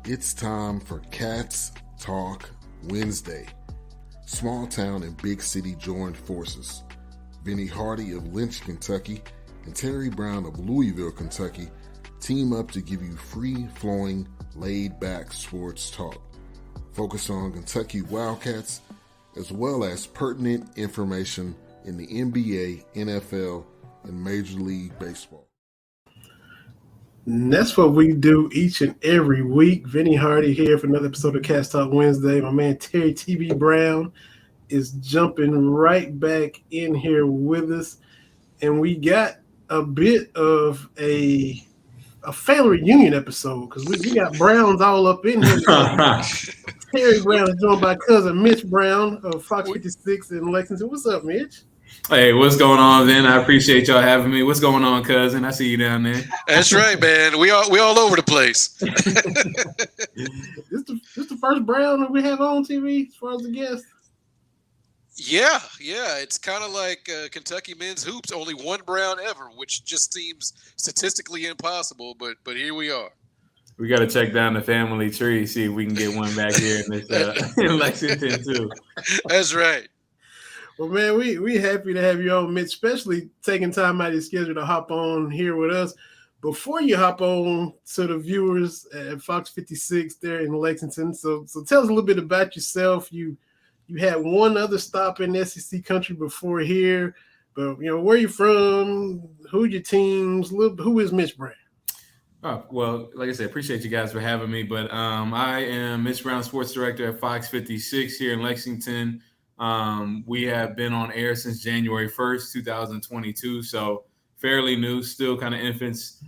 It's time for Cats Talk Wednesday. Small town and big city joined forces. Vinny Hardy of Lynch, Kentucky, and Terry Brown of Louisville, Kentucky, team up to give you free-flowing, laid-back sports talk. Focus on Kentucky Wildcats, as well as pertinent information in the NBA, NFL, and Major League Baseball. And that's what we do each and every week. Vinny Hardy here for another episode of Cats Talk Wednesday. My man Terry T.B. Brown is jumping right back in here with us. And we got a bit of a family reunion episode because we got Browns all up in here. Terry Brown is joined by cousin Mitch Brown of Fox 56 in Lexington. What's up, Mitch? Hey, what's going on, Vin? I appreciate y'all having me. What's going on, cousin? I see you down there. That's right, man. We all over the place. This the first Brown that we have on TV as far as the guest. Yeah. It's kind of like Kentucky men's hoops. Only one Brown ever, which just seems statistically impossible. But here we are. We got to check down the family tree, see if we can get one back here in Lexington too. That's right. Well, man, we happy to have you on, Mitch, especially taking time out of your schedule to hop on here with us. Before you hop on to the viewers at Fox 56 there in Lexington, so tell us a little bit about yourself. You had one other stop in SEC country before here, but where you from? Who are your teams? Who is Mitch Brown? Oh, well, like I said, appreciate you guys for having me. But I am Mitch Brown, sports director at Fox 56 here in Lexington. We have been on air since January 1st, 2022, so fairly new, still kind of infants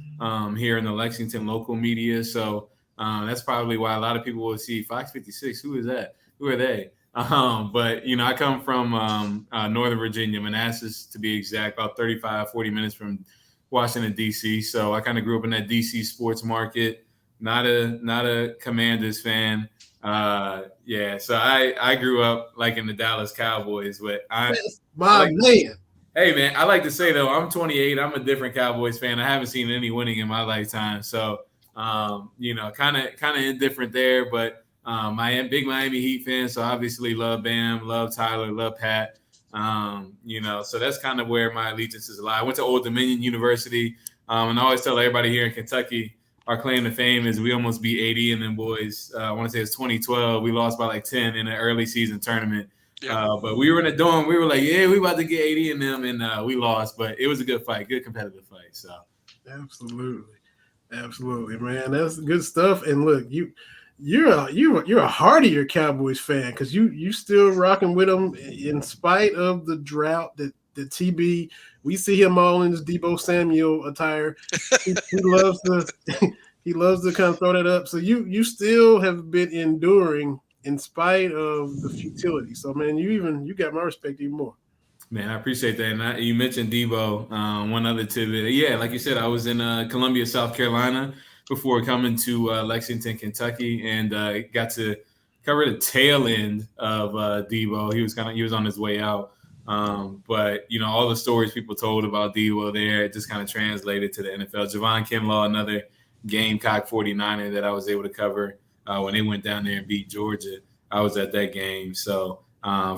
here in the Lexington local media. So that's probably why a lot of people will see Fox 56. Who is that? Who are they? But, I come from Northern Virginia, Manassas to be exact, about 35, 40 minutes from Washington, D.C. So I kind of grew up in that D.C. sports market, not a Commanders fan. So I grew up like in the Dallas Cowboys, but man. Hey man, I like to say though, I'm 28. I'm a different Cowboys fan. I haven't seen any winning in my lifetime, so kind of indifferent there. But I am big Miami Heat fan, so obviously love Bam, love Tyler, love Pat. So that's kind of where my allegiances lie. I went to Old Dominion University, and I always tell everybody here in Kentucky, our claim to fame is we almost beat 80 and then boys. I want to say it's 2012. We lost by like 10 in an early season tournament. Yeah. But we were in a dorm. We were like, yeah, we about to get 80 in them, and we lost. But it was a good fight, good competitive fight. So absolutely, man, that's good stuff. And look, you're a hardier Cowboys fan because you still rocking with them in spite of the drought that the TB. We see him all in his Deebo Samuel attire. He loves to kind of throw that up. So you still have been enduring in spite of the futility. So man, you got my respect even more. Man, I appreciate that. And you mentioned Deebo. One other tidbit. Yeah, like you said, I was in Columbia, South Carolina before coming to Lexington, Kentucky, and got to cover the tail end of Deebo. He was on his way out. But all the stories people told about Deebo there, it just kind of translated to the NFL. Javon Kinlaw, another Gamecock 49er that I was able to cover when they went down there and beat Georgia. I was at that game. So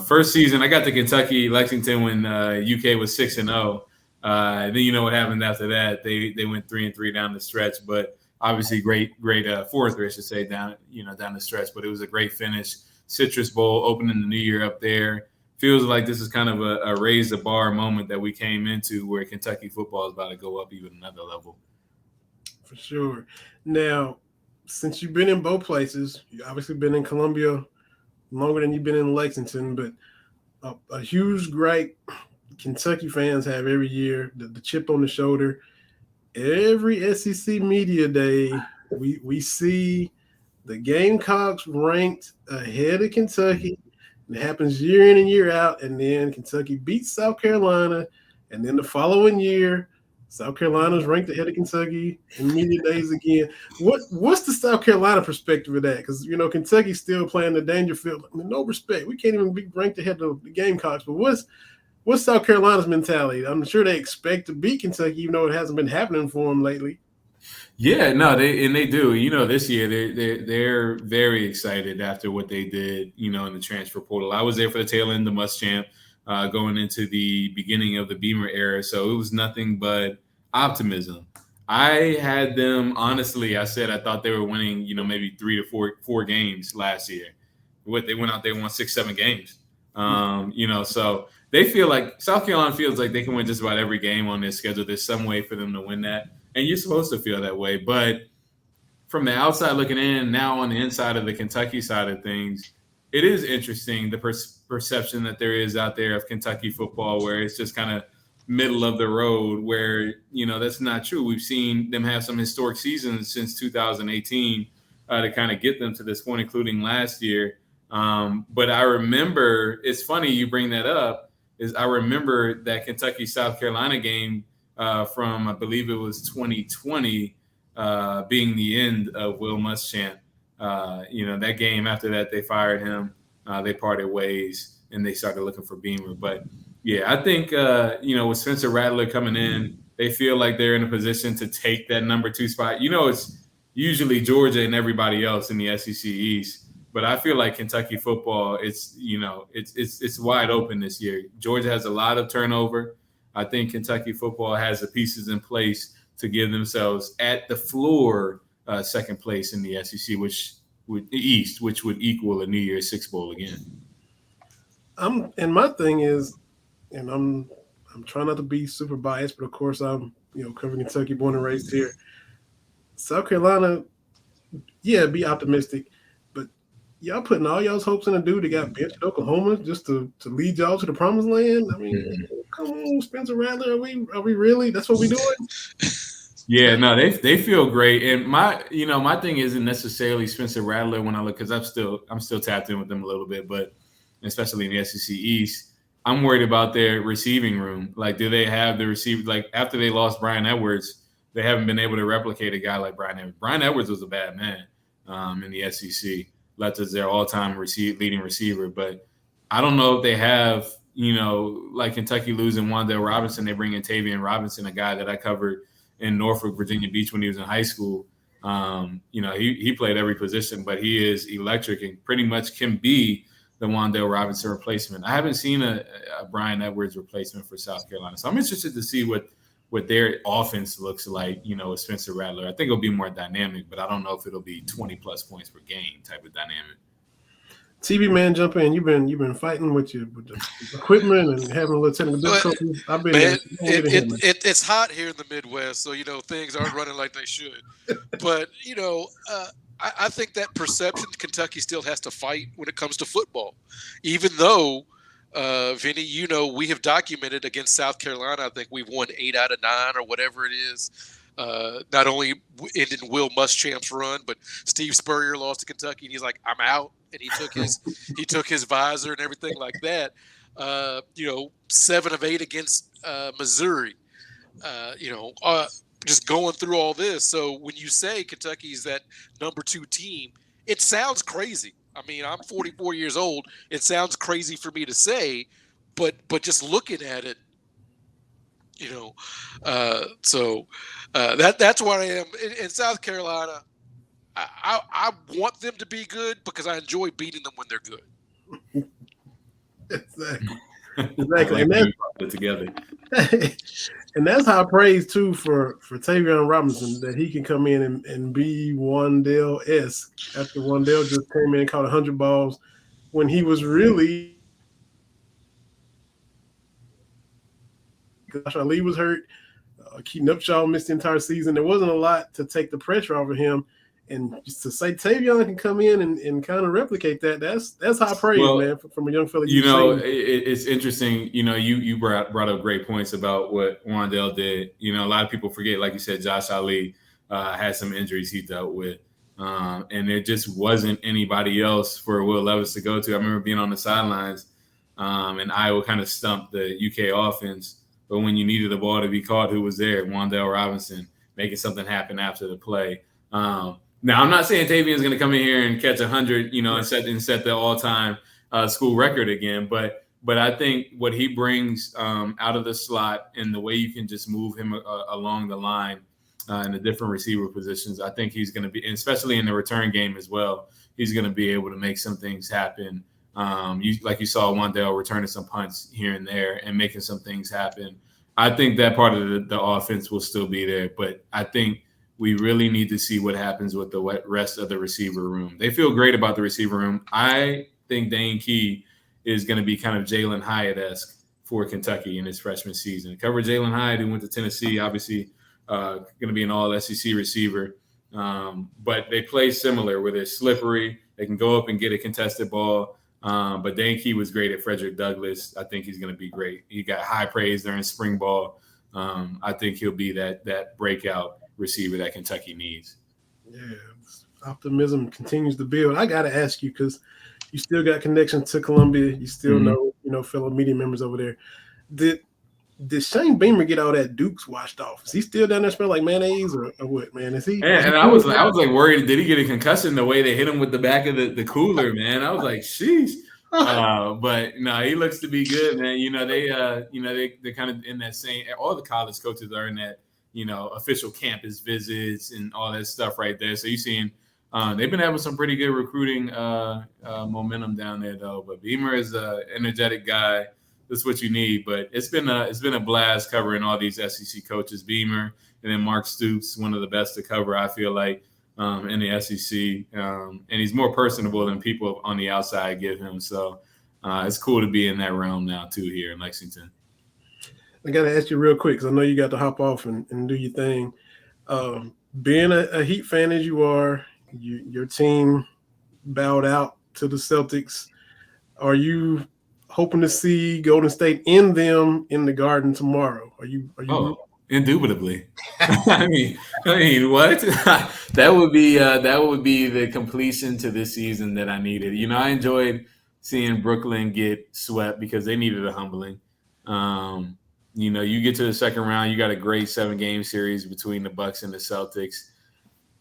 first season, I got to Kentucky, Lexington when UK was 6-0. Then you know what happened after that. They went 3-3 down the stretch, but obviously great 4-3, I should say, down the stretch. But it was a great finish. Citrus Bowl opening the new year up there. Feels like this is kind of a raise the bar moment that we came into where Kentucky football is about to go up even another level. For sure. Now, since you've been in both places, you've obviously been in Columbia longer than you've been in Lexington, but a huge gripe Kentucky fans have every year, the chip on the shoulder. Every SEC media day, we see the Gamecocks ranked ahead of Kentucky. It happens year in and year out, and then Kentucky beats South Carolina, and then the following year, South Carolina's ranked ahead of Kentucky in media days again. What's the South Carolina perspective of that? Because Kentucky's still playing the Dangerfield. I mean, no respect. We can't even be ranked ahead of the Gamecocks. But what's South Carolina's mentality? I'm sure they expect to beat Kentucky, even though it hasn't been happening for them lately. Yeah, no, they do. This year they're very excited after what they did, in the transfer portal. I was there for the tail end of Muschamp, going into the beginning of the Beamer era, so it was nothing but optimism. I had them, honestly. I said I thought they were winning, maybe 3 to 4 games last year. What they went out there and won 6, 7 games. So they feel like South Carolina feels like they can win just about every game on their schedule. There's some way for them to win that. And you're supposed to feel that way. But from the outside looking in, now on the inside of the Kentucky side of things, it is interesting, the perception that there is out there of Kentucky football, where it's just kind of middle of the road, where, that's not true. We've seen them have some historic seasons since 2018 to kind of get them to this point, including last year. But I remember, it's funny you bring that up, is I remember that Kentucky-South Carolina game from, I believe it was 2020, being the end of Will Muschamp. That game, after that, they fired him. They parted ways, and they started looking for Beamer. But, yeah, I think, with Spencer Rattler coming in, they feel like they're in a position to take that number 2 spot. It's usually Georgia and everybody else in the SEC East. But I feel like Kentucky football, it's wide open this year. Georgia has a lot of turnover. I think Kentucky football has the pieces in place to give themselves at the floor second place in the SEC, which would equal a New Year's Six Bowl again. And my thing is, and I'm trying not to be super biased, but of course I'm covering Kentucky, born and raised here. South Carolina, yeah, be optimistic. Y'all putting all y'all's hopes in a dude that got benched at Oklahoma just to lead y'all to the promised land? I mean, come on, Spencer Rattler, are we really? That's what we doing? Yeah, no, they feel great. And my thing isn't necessarily Spencer Rattler when I look, because I'm still tapped in with them a little bit, but especially in the SEC East, I'm worried about their receiving room. Like, do they have the receiver? Like, after they lost Brian Edwards, they haven't been able to replicate a guy like Brian Edwards. Brian Edwards was a bad man in the SEC. Left as their all-time leading receiver. But I don't know if they have, like Kentucky losing Wandel Robinson, they bring in Tavian Robinson, a guy that I covered in Norfolk, Virginia Beach when he was in high school. He played every position, but he is electric and pretty much can be the Wandel Robinson replacement. I haven't seen a Brian Edwards replacement for South Carolina. So I'm interested to see what their offense looks like, with Spencer Rattler. I think it'll be more dynamic, but I don't know if it'll be 20-plus points per game type of dynamic. TV man, jump in. You've been fighting with the equipment and having a little technical difficulties. I've been. Man, it's hot here in the Midwest, so things aren't running like they should. But I think that perception Kentucky still has to fight when it comes to football, even though. Vinny, we have documented against South Carolina. I think we've won 8 out of 9 or whatever it is. Not only ended Will Muschamp's run, but Steve Spurrier lost to Kentucky, and he's like, "I'm out," and he took his visor and everything like that. 7 of 8 against Missouri. Just going through all this. So when you say Kentucky's that number 2 team, it sounds crazy. I mean, I'm 44 years old. It sounds crazy for me to say, but just looking at it, that's where I am in South Carolina. I want them to be good because I enjoy beating them when they're good. Exactly. And that's it together. And that's high praise too for Tavian Robinson, that he can come in and be Wandel-esque after Wandel just came in and caught 100 balls when he was really Josh Ali was hurt. Keaton Upshaw missed the entire season. There wasn't a lot to take the pressure off of him. And just to say Tavion can come in and kind of replicate that's high praise, man, from a young fella. It's interesting. You brought up great points about what Wandel did. A lot of people forget, like you said, Josh Ali had some injuries he dealt with. And there just wasn't anybody else for Will Levis to go to. I remember being on the sidelines and Iowa kind of stumped the UK offense. But when you needed the ball to be caught, who was there? Wandel Robinson, making something happen after the play. Now, I'm not saying Tavion's going to come in here and catch 100, and set the all-time school record again. But I think what he brings out of the slot and the way you can just move him along the line in the different receiver positions. I think he's going to be, and especially in the return game as well, he's going to be able to make some things happen. You saw Wandel returning some punts here and there and making some things happen. I think that part of the offense will still be there, but I think we really need to see what happens with the rest of the receiver room. They feel great about the receiver room. I think Dane Key is going to be kind of Jalen Hyatt-esque for Kentucky in his freshman season. Cover Jalen Hyatt, who went to Tennessee, obviously going to be an all-SEC receiver. But they play similar where they're slippery. They can go up and get a contested ball. But Dane Key was great at Frederick Douglass. I think he's going to be great. He got high praise during spring ball. I think he'll be that breakout receiver that Kentucky needs. Yeah, optimism continues to build. I got to ask you, because you still got connection to Columbia. You still know, fellow media members over there. Did Shane Beamer get all that Dukes washed off? Is he still down there smelling like mayonnaise or what, man? Is he? And I was like worried. Did he get a concussion the way they hit him with the back of the cooler, man? I was like, sheesh. But no, he looks to be good, man. They're kind of in that same. All the college coaches are in that, official campus visits and all that stuff right there. So you're seeing they've been having some pretty good recruiting momentum down there, though. But Beamer is an energetic guy. That's what you need. But it's been a blast covering all these SEC coaches. Beamer and then Mark Stoops, one of the best to cover, I feel like, in the SEC. And he's more personable than people on the outside give him. So it's cool to be in that realm now, too, here in Lexington. I got to ask you real quick, because I know you got to hop off and do your thing. Being a Heat fan as you are, your team bowed out to the Celtics. Are you hoping to see Golden State in the Garden tomorrow? Are you? Oh, indubitably. I mean, what? that would be the completion to this season that I needed. I enjoyed seeing Brooklyn get swept because they needed a humbling. You get to the second round, you got a great 7-game series between the Bucks and the Celtics.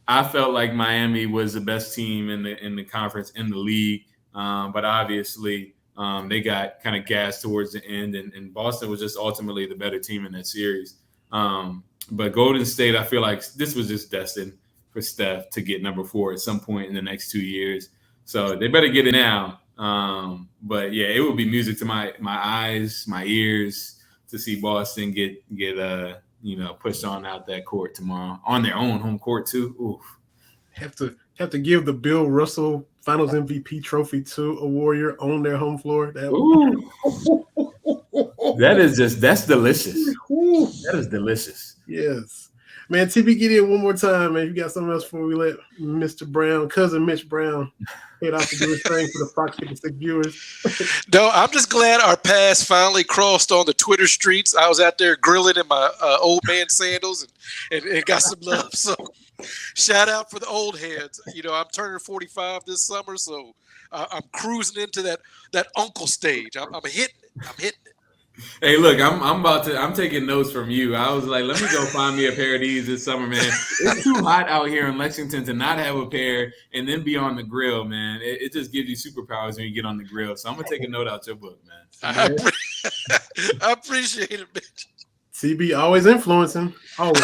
I felt like Miami was the best team in the conference, in the league, but obviously they got kind of gassed towards the end, and Boston was just ultimately the better team in that series. But Golden State, I feel like this was just destined for Steph to get number 4 at some point in the next 2 years. So they better get it now. But yeah, it would be music to my eyes, my ears, to see Boston get pushed on out that court tomorrow on their own home court too. Oof. Have to give the Bill Russell Finals MVP trophy to a Warrior on their home floor. That's delicious. That is delicious. Yes. Man, TB, get in one more time, man. You got something else before we let Mr. Brown, cousin Mitch Brown, head off to do his thing for the Fox 56 viewers? No, I'm just glad our paths finally crossed on the Twitter streets. I was out there grilling in my old man sandals and got some love. So shout out for the old heads. I'm turning 45 this summer, so I'm cruising into that uncle stage. I'm hitting it. Hey, look, I'm taking notes from you. I was like, let me go find me a pair of these this summer, man. It's too hot out here in Lexington to not have a pair and then be on the grill, man. It just gives you superpowers when you get on the grill. So I'm going to take a note out your book, man. I appreciate it, bitch. CB always influencing. Always.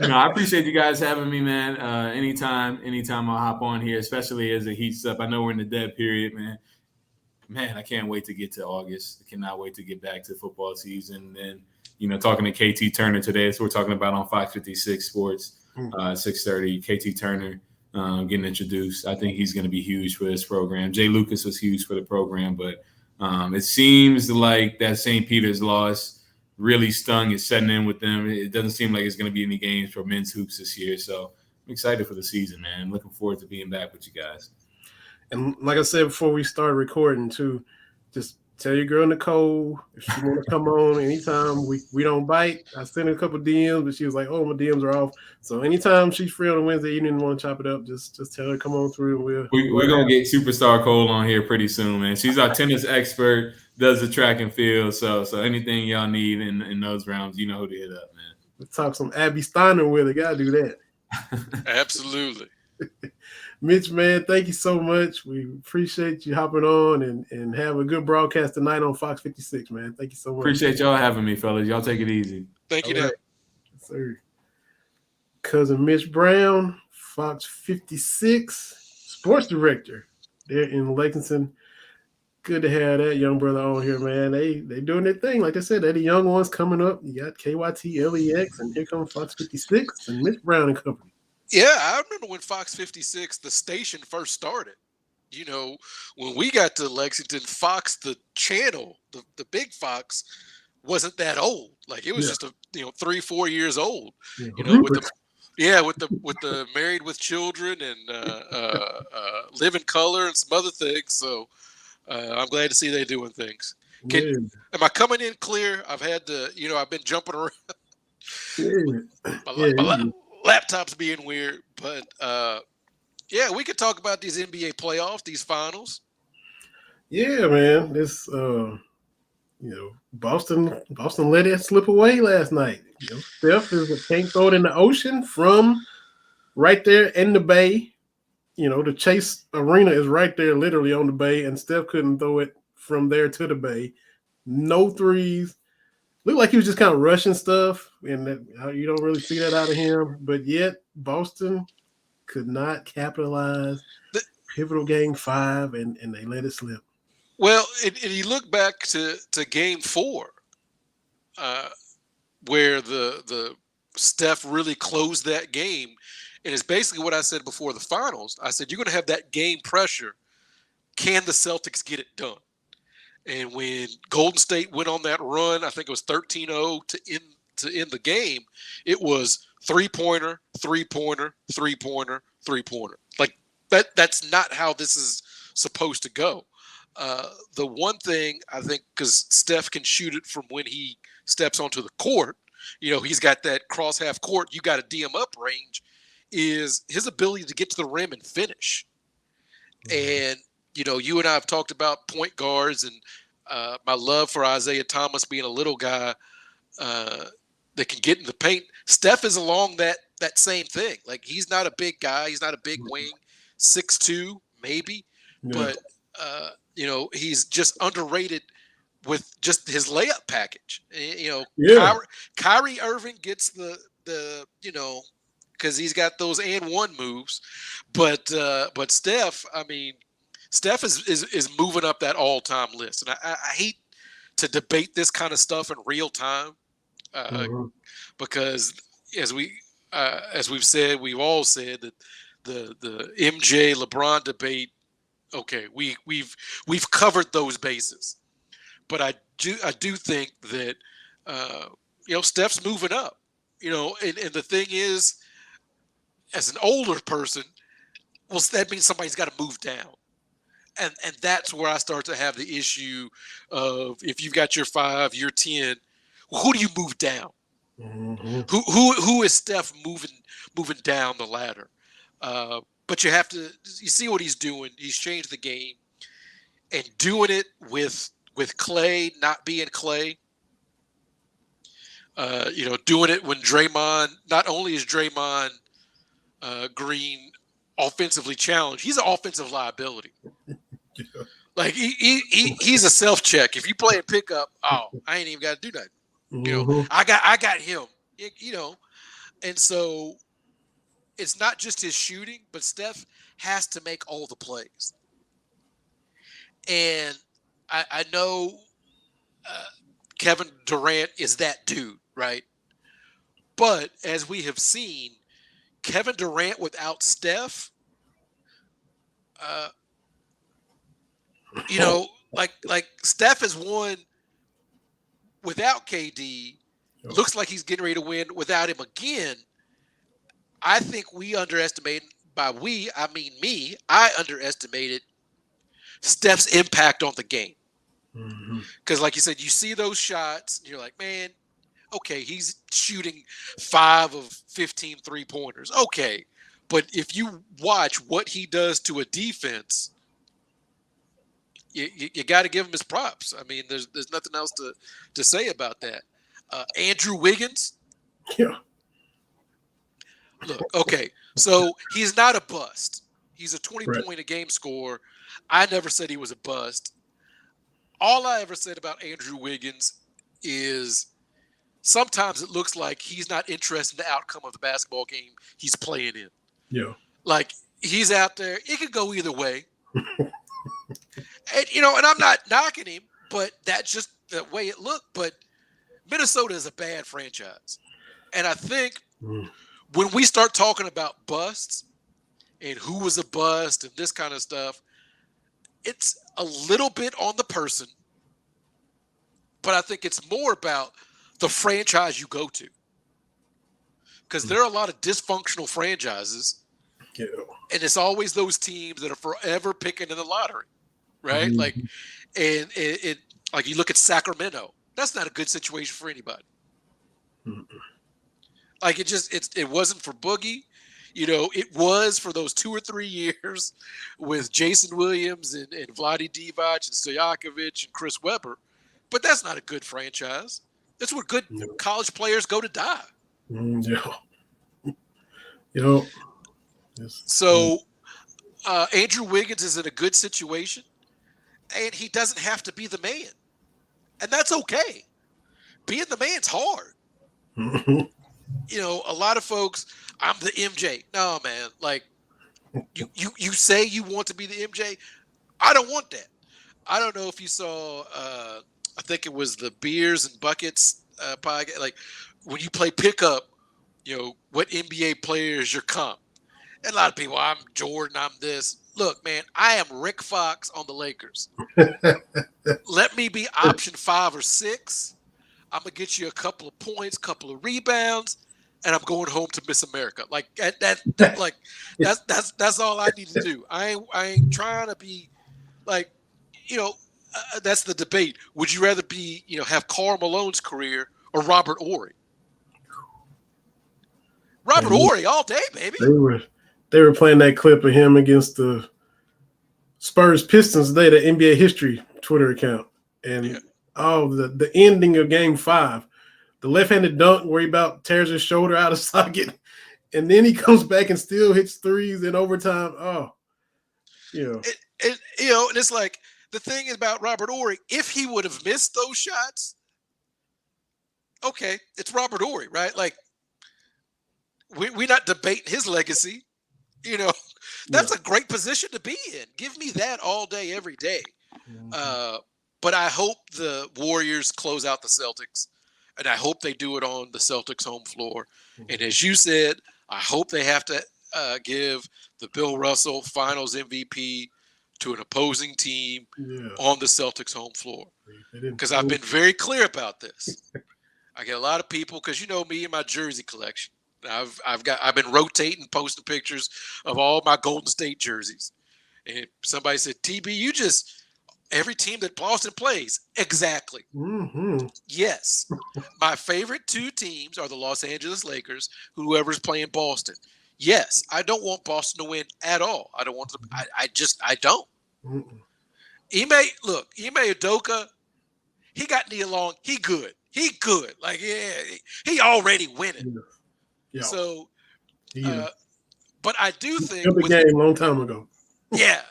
I appreciate you guys having me, man. Anytime I'll hop on here, especially as it heats up. I know we're in the dead period, man. Man, I can't wait to get to August. I cannot wait to get back to football season. And, talking to KT Turner today, so we're talking about on Fox 56 Sports, 6:30, KT Turner getting introduced. I think he's going to be huge for this program. Jay Lucas was huge for the program, but it seems like that St. Peter's loss really stung. It's setting in with them. It doesn't seem like it's going to be any games for men's hoops this year. So I'm excited for the season, man. I'm looking forward to being back with you guys. And like I said before we started recording, too, just tell your girl Nicole if she want to come on anytime. We don't bite. I sent her a couple DMs, but she was like, "Oh, my DMs are off." So anytime she's free on a Wednesday evening and want to chop it up, just tell her come on through. And we're gonna get Superstar Cole on here pretty soon, man. She's our tennis expert, does the track and field. So anything y'all need in those rounds, you know who to hit up, man. Let's talk some Abby Steiner with her. Gotta do that. Absolutely. Mitch, man, thank you so much. We appreciate you hopping on and have a good broadcast tonight on Fox 56, man. Thank you so much. Appreciate y'all having me, fellas. Y'all take it easy. Thank you, All right. sir. Cousin Mitch Brown, Fox 56, sports director there in Lexington. Good to have that young brother on here, man. They doing their thing. Like I said, they're the young ones coming up. You got KYT, LEX, and here comes Fox 56 and Mitch Brown and company. Yeah, I remember when Fox 56, the station first started. You know, when we got to Lexington, Fox, the channel, the big Fox, wasn't that old. Like it was just 3-4 years old. Yeah, you know, with the Married with Children and Live in Color and some other things. So I'm glad to see they doing things. Am I coming in clear? I've had to, I've been jumping around. My laptop's being weird, but we could talk about these NBA playoffs, these finals. Yeah, man. This Boston let it slip away last night. Steph can't throw it in the ocean from right there in the bay. The Chase Arena is right there, literally on the bay, and Steph couldn't throw it from there to the bay. No threes. Looked like he was just kind of rushing stuff, and you don't really see that out of him. But yet, Boston could not capitalize. Pivotal game 5, and they let it slip. Well, and you look back to game 4, where the Steph really closed that game. And it's basically what I said before the finals. I said, you're going to have that game pressure. Can the Celtics get it done? And when Golden State went on that run, I think it was 13-0 to end the game, it was three-pointer, three-pointer, three-pointer, three-pointer. Like that's not how this is supposed to go. The one thing I think, because Steph can shoot it from when he steps onto the court, he's got that cross half court, you got a DM up range, is his ability to get to the rim and finish. And, you and I have talked about point guards and my love for Isaiah Thomas being a little guy that can get in the paint. Steph is along that same thing. Like, he's not a big guy. He's not a big wing, 6'2", maybe. Yeah. But, he's just underrated with just his layup package. Kyrie Irving gets the because he's got those and one moves, but Steph, Steph is moving up that all-time list, and I hate to debate this kind of stuff in real time, because as we've said, we've all said that the MJ LeBron debate, okay, we've covered those bases, but I do think that Steph's moving up, and the thing is, as an older person, well, that means somebody's got to move down. And that's where I start to have the issue of, if you've got your 5, your 10, who do you move down? Mm-hmm. Who is Steph moving down the ladder? But you see what he's doing. He's changed the game and doing it with Clay not being Clay. Doing it when Draymond, not only is Draymond Green offensively challenged, he's an offensive liability. Yeah. Like he's a self check. If you play a pickup, I ain't even got to do nothing. Mm-hmm. I got him. And so it's not just his shooting, but Steph has to make all the plays. And I know Kevin Durant is that dude, right? But as we have seen, Kevin Durant without Steph, like Steph has won without KD. Looks like he's getting ready to win without him again. I think we underestimated, by we, I mean me, I underestimated Steph's impact on the game. Because like you said, you see those shots, and you're like, man, okay, he's shooting 5 of 15 3-pointers. Okay. But if you watch what he does to a defense, you got to give him his props. I mean, there's nothing else to say about that. Andrew Wiggins. Yeah. Look, okay, so he's not a bust. He's a 20-point-a-game scorer. I never said he was a bust. All I ever said about Andrew Wiggins is sometimes it looks like he's not interested in the outcome of the basketball game he's playing in. Yeah. Like, he's out there. It could go either way. And I'm not knocking him, but that's just the way it looked. But Minnesota is a bad franchise. And I think when we start talking about busts and who was a bust and this kind of stuff, it's a little bit on the person, but I think it's more about the franchise you go to. Because there are a lot of dysfunctional franchises, and it's always those teams that are forever picking in the lottery, right? Mm-hmm. Like, and it like you look at Sacramento, that's not a good situation for anybody. Mm-mm. Like it wasn't for Boogie. It was for those 2 or 3 years with Jason Williams and Vlade Divac and Stojakovic and Chris Webber. But that's not a good franchise. That's where good college players go to die. So Andrew Wiggins is in a good situation, and he doesn't have to be the man. And that's okay. Being the man's hard. A lot of folks, I'm the MJ. No, man. Like, you say you want to be the MJ. I don't want that. I don't know if you saw, I think it was the Beers and Buckets podcast. Like, when you play pickup, what NBA player is your comp? And a lot of people, I'm Jordan, I'm this. Look, man, I am Rick Fox on the Lakers. Let me be option 5 or 6. I'm going to get you a couple of points, couple of rebounds, and I'm going home to Miss America. Like that's all I need to do. I ain't trying to be like, that's the debate. Would you rather be, have Karl Malone's career or Robert Horry? Robert Horry all day, baby. They were playing that clip of him against the Spurs Pistons today, the NBA history Twitter account. And the ending of game 5, the left-handed dunk where he about tears his shoulder out of socket, and then he comes back and still hits threes in overtime. And it's like the thing about Robert Horry, if he would have missed those shots, okay, it's Robert Horry, right? Like, we're not debating his legacy. That's a great position to be in. Give me that all day, every day. Mm-hmm. But I hope the Warriors close out the Celtics, and I hope they do it on the Celtics home floor. Mm-hmm. And as you said, I hope they have to give the Bill Russell Finals MVP to an opposing team on the Celtics home floor. Because I've been very clear about this. I get a lot of people, because me and my jersey collection. I've been rotating, posting pictures of all my Golden State jerseys. And somebody said, TB, every team that Boston plays. Exactly. Mm-hmm. Yes. My favorite 2 teams are the Los Angeles Lakers, whoever's playing Boston. Yes, I don't want Boston to win at all. I don't want to. I don't. Mm-mm. Ime Udoka, he got Nia Long. He good. Like, he already winning. Yeah. So, but I do think the game a long time ago. Yeah.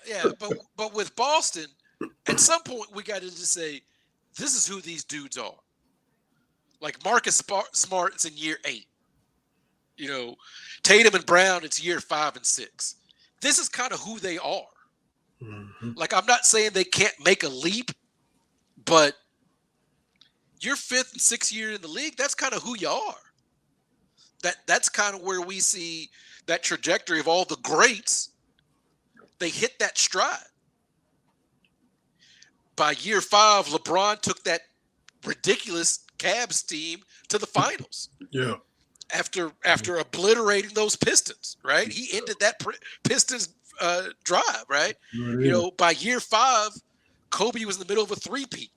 But with Boston, at some point we got to just say, this is who these dudes are. Like Marcus Smart, it's in year 8. Tatum and Brown, it's year 5 and 6. This is kind of who they are. Mm-hmm. Like, I'm not saying they can't make a leap, but your 5th and 6th year in the league, that's kind of who you are. That's kind of where we see that trajectory of all the greats. They hit that stride. By year 5, LeBron took that ridiculous Cavs team to the finals. Yeah. After obliterating those Pistons, right? He ended that Pistons drive, right? By year 5, Kobe was in the middle of a 3-peat.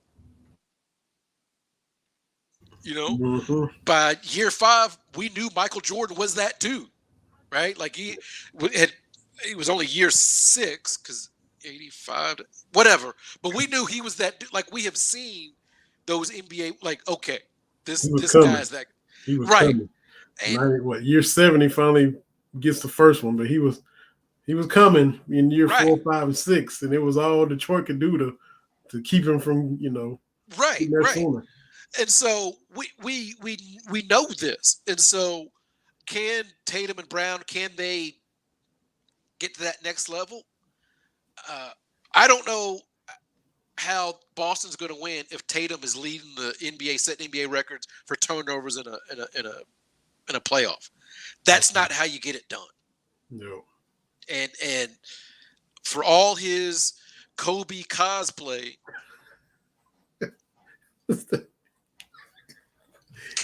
Mm-hmm. By year 5, we knew Michael Jordan was that dude, right? Like he was only year 6 because 85, whatever. But we knew he was that dude. Like, we have seen those NBA. Like, okay, this guy's that. He was right. And year 7 he finally gets the first one, but he was coming in year 4, 5, and 6, and it was all Detroit could do to keep him from right. Sooner. And so we know this. And so can Tatum and Brown, can they get to that next level? I don't know how Boston's going to win if Tatum is leading the NBA, setting NBA records for turnovers in a playoff. That's not how you get it done. No. And for all his Kobe cosplay,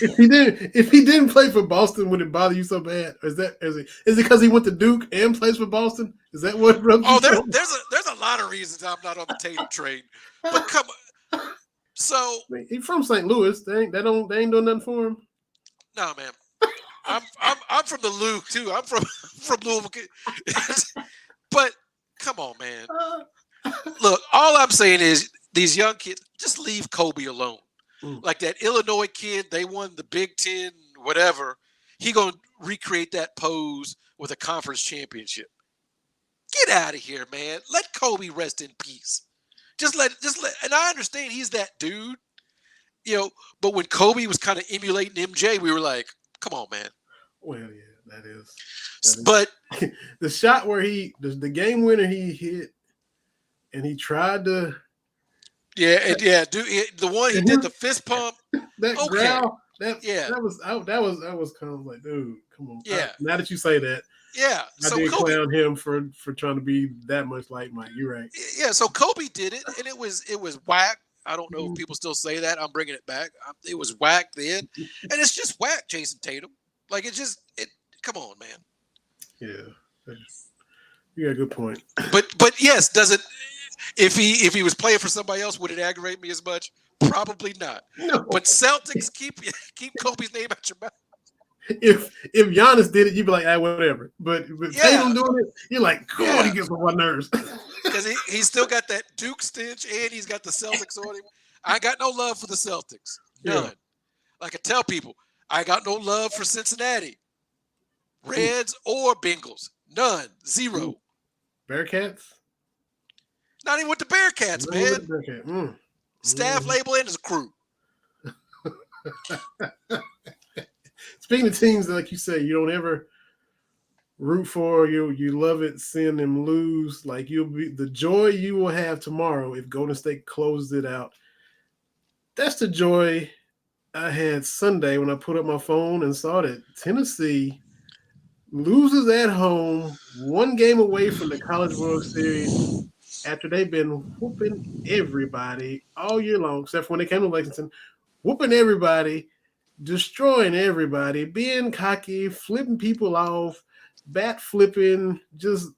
if he didn't play for Boston, would it bother you so bad? Or is it because he went to Duke and plays for Boston? Is that what? There's a lot of reasons I'm not on the Tatum train. But come on, so he's from St. Louis. They ain't doing nothing for him. No, man. I'm from the Luke too. I'm from Louisville. But come on, man. Look, all I'm saying is these young kids, just leave Kobe alone. Like that Illinois kid, they won the Big Ten, whatever. He gonna recreate that pose with a conference championship. Get out of here, man. Let Kobe rest in peace. Just let. And I understand he's that dude, But when Kobe was kind of emulating MJ, we were like, "Come on, man." Well, yeah, that is. But the shot where the game winner he hit, and he tried to. The one he did the fist pump. That growl. That was kind of like, dude, come on. Yeah. Now that you say that. Yeah. I did clown him for trying to be that much like Mike. You're right. Yeah. So Kobe did it, and it was whack. I don't know if people still say that. I'm bringing it back. It was whack then, and it's just whack, Jason Tatum. Like come on, man. Yeah. You got a good point. But yes, does it? If he was playing for somebody else, would it aggravate me as much? Probably not. No. But Celtics keep Kobe's name out your mouth. If Giannis did it, you'd be like, whatever. But Tatum doing it, you're like, God, he gets on my nerves. Because he's still got that Duke stench, and he's got the Celtics on him. I got no love for the Celtics. None. Yeah. Like I tell people, I got no love for Cincinnati, Reds or Bengals. None. Zero. Bearcats? Not even with the Bearcats, man. Staff label and his crew. Speaking of teams, like you say, you don't ever root for, you love it seeing them lose. Like the joy you will have tomorrow if Golden State closes it out. That's the joy I had Sunday when I put up my phone and saw that Tennessee loses at home, one game away from the College World Series after they've been whooping everybody all year long, except for when they came to Lexington, whooping everybody, destroying everybody, being cocky, flipping people off, bat flipping, just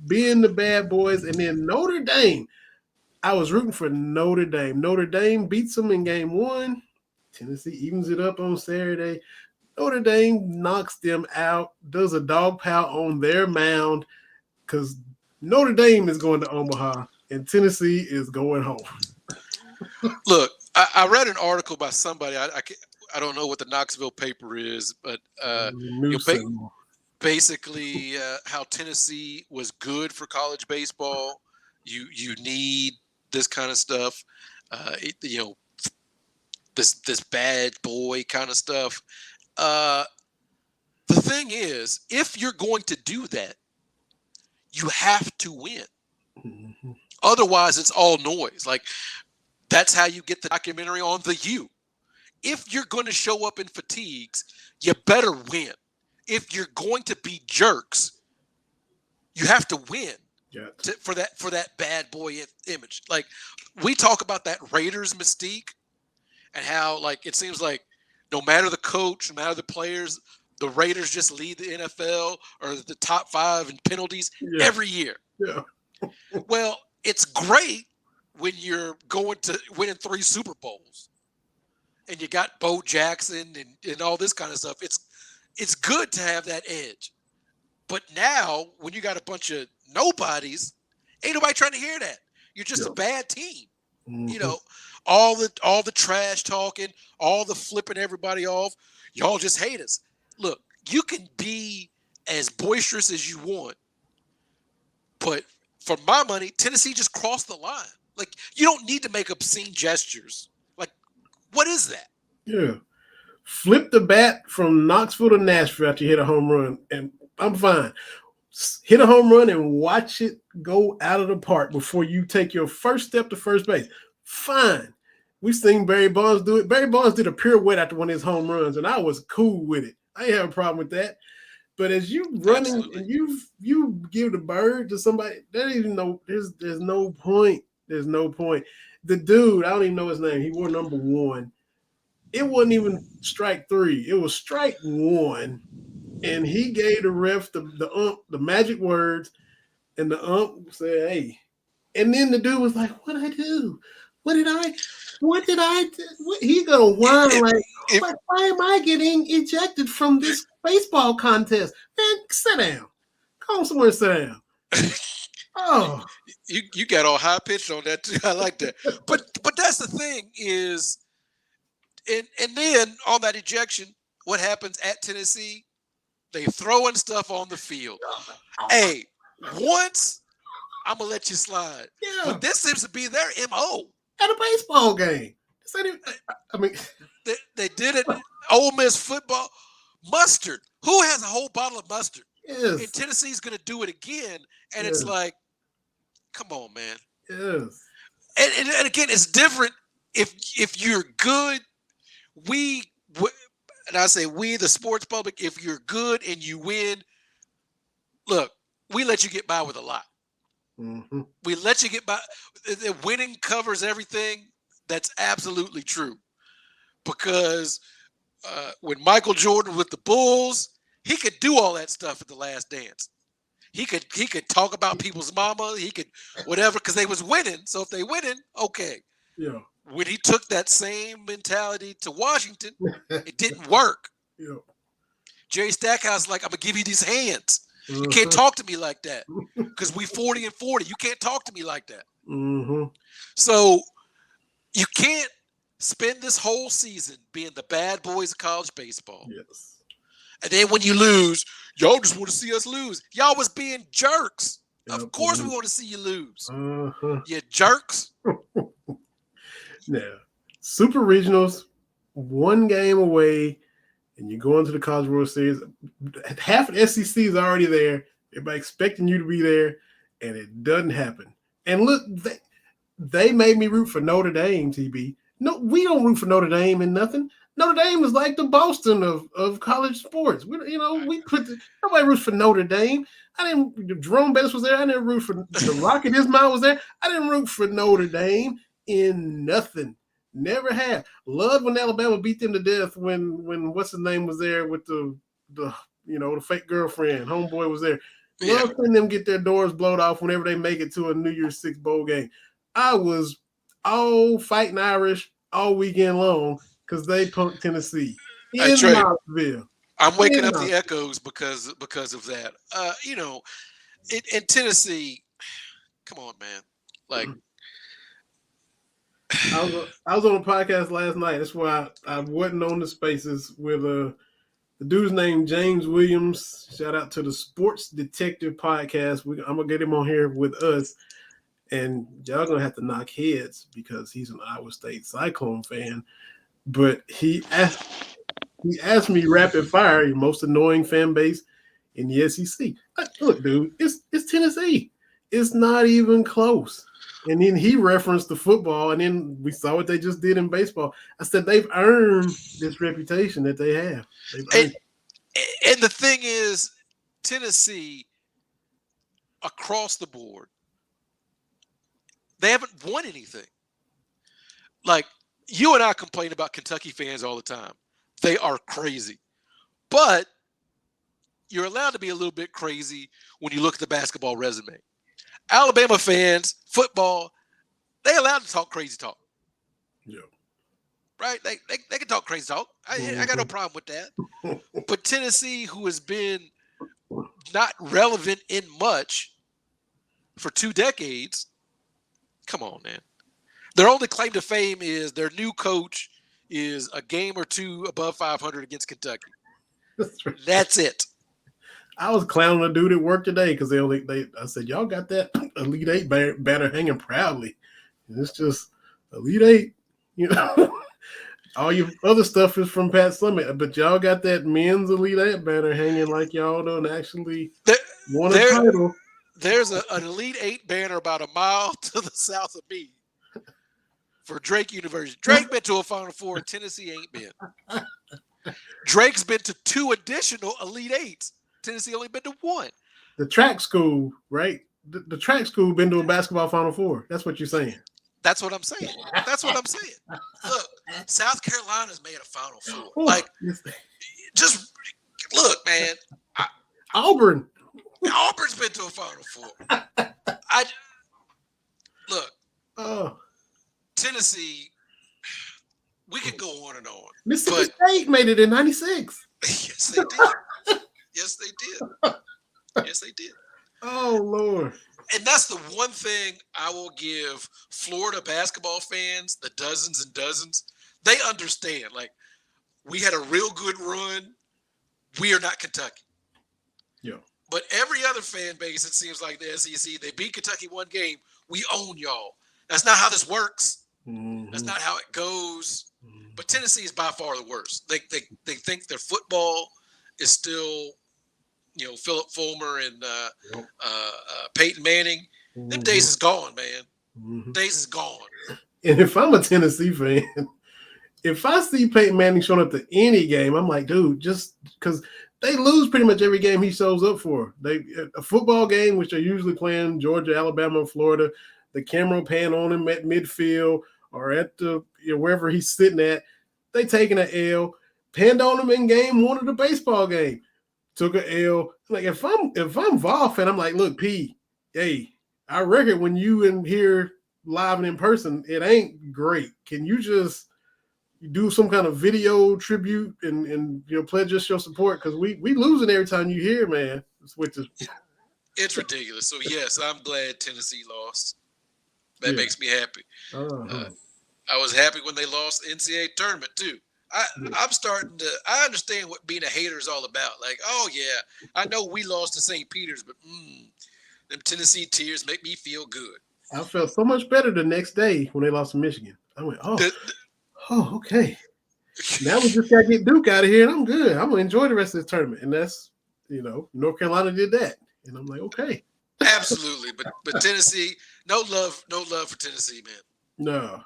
being the bad boys. And then Notre Dame, I was rooting for Notre Dame. Notre Dame beats them in game one. Tennessee evens it up on Saturday. Notre Dame knocks them out, does a dog pound on their mound because Notre Dame is going to Omaha and Tennessee is going home. Look, I read an article by somebody. I don't know what the Knoxville paper is, but basically how Tennessee was good for college baseball. You need this kind of stuff, this bad boy kind of stuff. The thing is, if you're going to do that, you have to win. Mm-hmm. Otherwise, it's all noise. Like, that's how you get the documentary on The U. If you're going to show up in fatigues, you better win. If you're going to be jerks, you have to win for that bad boy image. Like, we talk about that Raiders mystique and how, like, it seems like no matter the coach, no matter the players, the Raiders just lead the NFL or the top 5 in penalties every year. Yeah. Well, it's great when you're going to winning 3 Super Bowls and you got Bo Jackson and all this kind of stuff. It's good to have that edge. But now when you got a bunch of nobodies, ain't nobody trying to hear that. You're just a bad team. Mm-hmm. All the trash talking, all the flipping everybody off. Y'all just hate us. Look, you can be as boisterous as you want, but for my money, Tennessee just crossed the line. Like, you don't need to make obscene gestures. Like, What is that? Yeah. Flip the bat from Knoxville to Nashville after you hit a home run, and I'm fine. Hit a home run and watch it go out of the park before you take your first step to first base. Fine. We've seen Barry Bonds do it. Barry Bonds did a pirouette after one of his home runs, and I was cool with it. I didn't have a problem with that. But as you running and you give the bird to somebody, there's no point. There's no point. The dude, I don't even know his name. He wore number 1. It wasn't even strike 3. It was strike 1. And he gave the ref the magic words, and the ump said, "Hey." And then the dude was like, "What'd I do? What did I do?" He gonna whine like, why am I getting ejected from this baseball contest? Man, sit down. Call somewhere and sit down. Oh. You got all high pitched on that too. I like that. But that's the thing is, and then on that ejection, what happens at Tennessee? They throwing stuff on the field. Hey, once I'm gonna let you slide. Yeah. But this seems to be their MO. At a baseball game. I mean, they did it. Ole Miss football. Mustard. Who has a whole bottle of mustard? Yes. And Tennessee's gonna do it again. And Yes. it's like, come on, man. Yes. And again, it's different if you're good. And I say we, the sports public, if you're good and you win, look, we let you get by with a lot. Mm-hmm. We let you get by. The winning covers everything. That's absolutely true. Because when Michael Jordan with the Bulls, he could do all that stuff at the Last Dance. He could talk about people's mama. He could whatever because they was winning. So if they winning, okay. Yeah. When he took that same mentality to Washington, it didn't work. Yeah. Jerry Stackhouse like, I'm gonna give you these hands. You can't talk to me like that because we 40 and 40. You can't talk to me like that. Mm-hmm. So you can't spend this whole season being the bad boys of college baseball. Yes. And then when you lose, y'all just want to see us lose. Y'all was being jerks. Yep. Of course we want to see you lose. Uh-huh. You jerks. Now, Super Regionals, 1 game away, and you go into the College World Series. Half of the SEC is already there. Everybody expecting you to be there, and it doesn't happen. And look, they made me root for Notre Dame, TB. No, we don't root for Notre Dame in nothing. Notre Dame is like the Boston of college sports. Nobody roots for Notre Dame. Jerome Bettis was there. I didn't root for the Rocket. Ismail was there. I didn't root for Notre Dame in nothing. Never have. Loved when Alabama beat them to death when what's his name was there with the fake girlfriend. Homeboy was there. Love seeing them get their doors blown off whenever they make it to a New Year's Six bowl game. I was all fighting Irish all weekend long because they punked Tennessee in Knoxville. I'm waking up the echoes because of that. In Tennessee, come on, man. Like, I was on a podcast last night. That's why I wasn't on the spaces with the dude's named James Williams. Shout out to the Sports Detective podcast. I'm gonna get him on here with us, and y'all gonna have to knock heads because he's an Iowa State Cyclone fan. But he asked me rapid fire, your most annoying fan base in the SEC. Look, dude, it's Tennessee. It's not even close. And then he referenced the football, and then we saw what they just did in baseball. I said they've earned this reputation that they have. And the thing is, Tennessee, across the board, they haven't won anything. Like, you and I complain about Kentucky fans all the time. They are crazy. But you're allowed to be a little bit crazy when you look at the basketball resume. Alabama fans, football, they allowed to talk crazy talk. Yeah. Right? They can talk crazy talk. I got no problem with that. But Tennessee, who has been not relevant in much for 2 decades, come on, man. Their only claim to fame is their new coach is a game or 2 above 500 against Kentucky. That's it. I was clowning a dude at work today because I said, y'all got that Elite Eight banner hanging proudly. And it's just Elite Eight, All your other stuff is from Pat Summitt, but y'all got that men's Elite Eight banner hanging like y'all done actually won a title. There's an Elite Eight banner about a mile to the south of me for Drake University. Drake been to a Final Four, and Tennessee ain't been. Drake's been to 2 additional Elite Eights. Tennessee only been to 1. The track school, right? The track school been to a basketball Final Four. That's what you're saying. That's what I'm saying. Look, South Carolina's made a Final Four. Oh, like, just look, man. Auburn's been to a Final Four. Look. Tennessee. We could go on and on. Mississippi State made it in '96. Yes, they did. Yes, they did. Oh, Lord. And that's the one thing I will give Florida basketball fans, the dozens and dozens. They understand. Like, we had a real good run. We are not Kentucky. Yeah. But every other fan base, it seems like the SEC, they beat Kentucky one game. We own y'all. That's not how this works. Mm-hmm. That's not how it goes. Mm-hmm. But Tennessee is by far the worst. They think their football is still, Philip Fulmer and Peyton Manning. Mm-hmm. Them days is gone, man. Mm-hmm. Days is gone. And if I'm a Tennessee fan, if I see Peyton Manning showing up to any game, I'm like, dude, just because they lose pretty much every game he shows up for. A football game, which they're usually playing Georgia, Alabama, Florida, the camera pan on him at midfield or at the wherever he's sitting at, they taking an L. Panned on him in game 1 of the baseball game. Took an L. Like if I'm Vol fan, I'm like, look, P, hey, I reckon when you in here live and in person, it ain't great. Can you just do some kind of video tribute and pledge us your support? Because we losing every time you hear, man. It's ridiculous. So yes, I'm glad Tennessee lost. That makes me happy. I was happy when they lost the NCAA tournament too. I'm starting to. I understand what being a hater is all about. Like, oh yeah, I know we lost to St. Peter's, but them Tennessee tears make me feel good. I felt so much better the next day when they lost to Michigan. I went, okay. Now we just gotta get Duke out of here, and I'm good. I'm gonna enjoy the rest of this tournament. And that's, North Carolina did that, and I'm like, okay. Absolutely, but Tennessee, no love for Tennessee, man. No.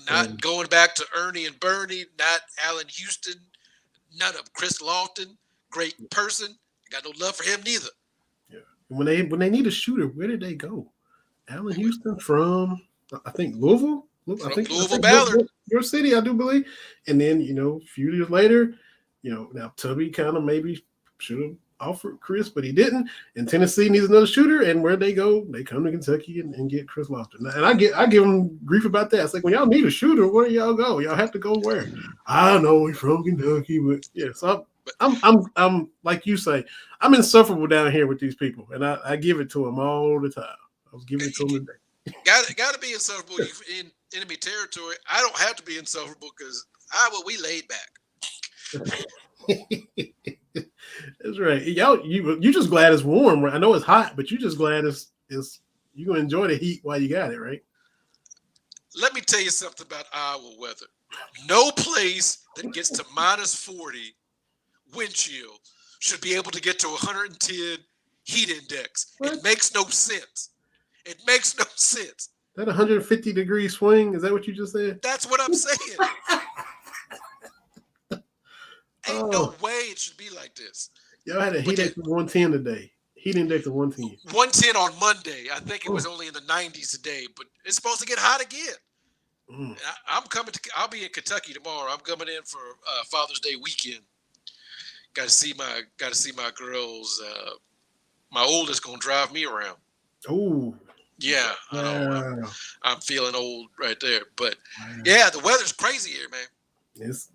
Not going back to Ernie and Bernie, not Allen Houston, none of Chris Lofton, great person. Got no love for him neither. Yeah. When they need a shooter, where did they go? Allen Houston from, I think, Louisville. I think Ballard. Your city, I do believe. And then, a few years later, now Tubby kind of maybe should have offered Chris, but he didn't. And Tennessee needs another shooter, and where they go, they come to Kentucky and get Chris Lofton. And I give them grief about that. It's like, when y'all need a shooter, where do y'all go? Y'all have to go where? I know we're from Kentucky, but yeah. So I'm like you say, I'm insufferable down here with these people, and I give it to them all the time. I was giving it to them today. Got to be insufferable in enemy territory. I don't have to be insufferable because we laid back. That's right. You just glad it's warm. Right? I know it's hot, but you just glad it's you're gonna enjoy the heat while you got it, right? Let me tell you something about Iowa weather. No place that gets to -40 wind chill should be able to get to 110 heat index. What? It makes no sense. That 150-degree swing, is that what you just said? That's what I'm saying. Ain't no way it should be like this. Y'all had a heat index of 110 today. Heat index of 110. 110 on Monday. I think it was only in the 90s today, but it's supposed to get hot again. I'll be in Kentucky tomorrow. I'm coming in for Father's Day weekend. Got to see my girls. My oldest gonna drive me around. Oh. Yeah, I know. I'm feeling old right there, but yeah, the weather's crazy here, man. It's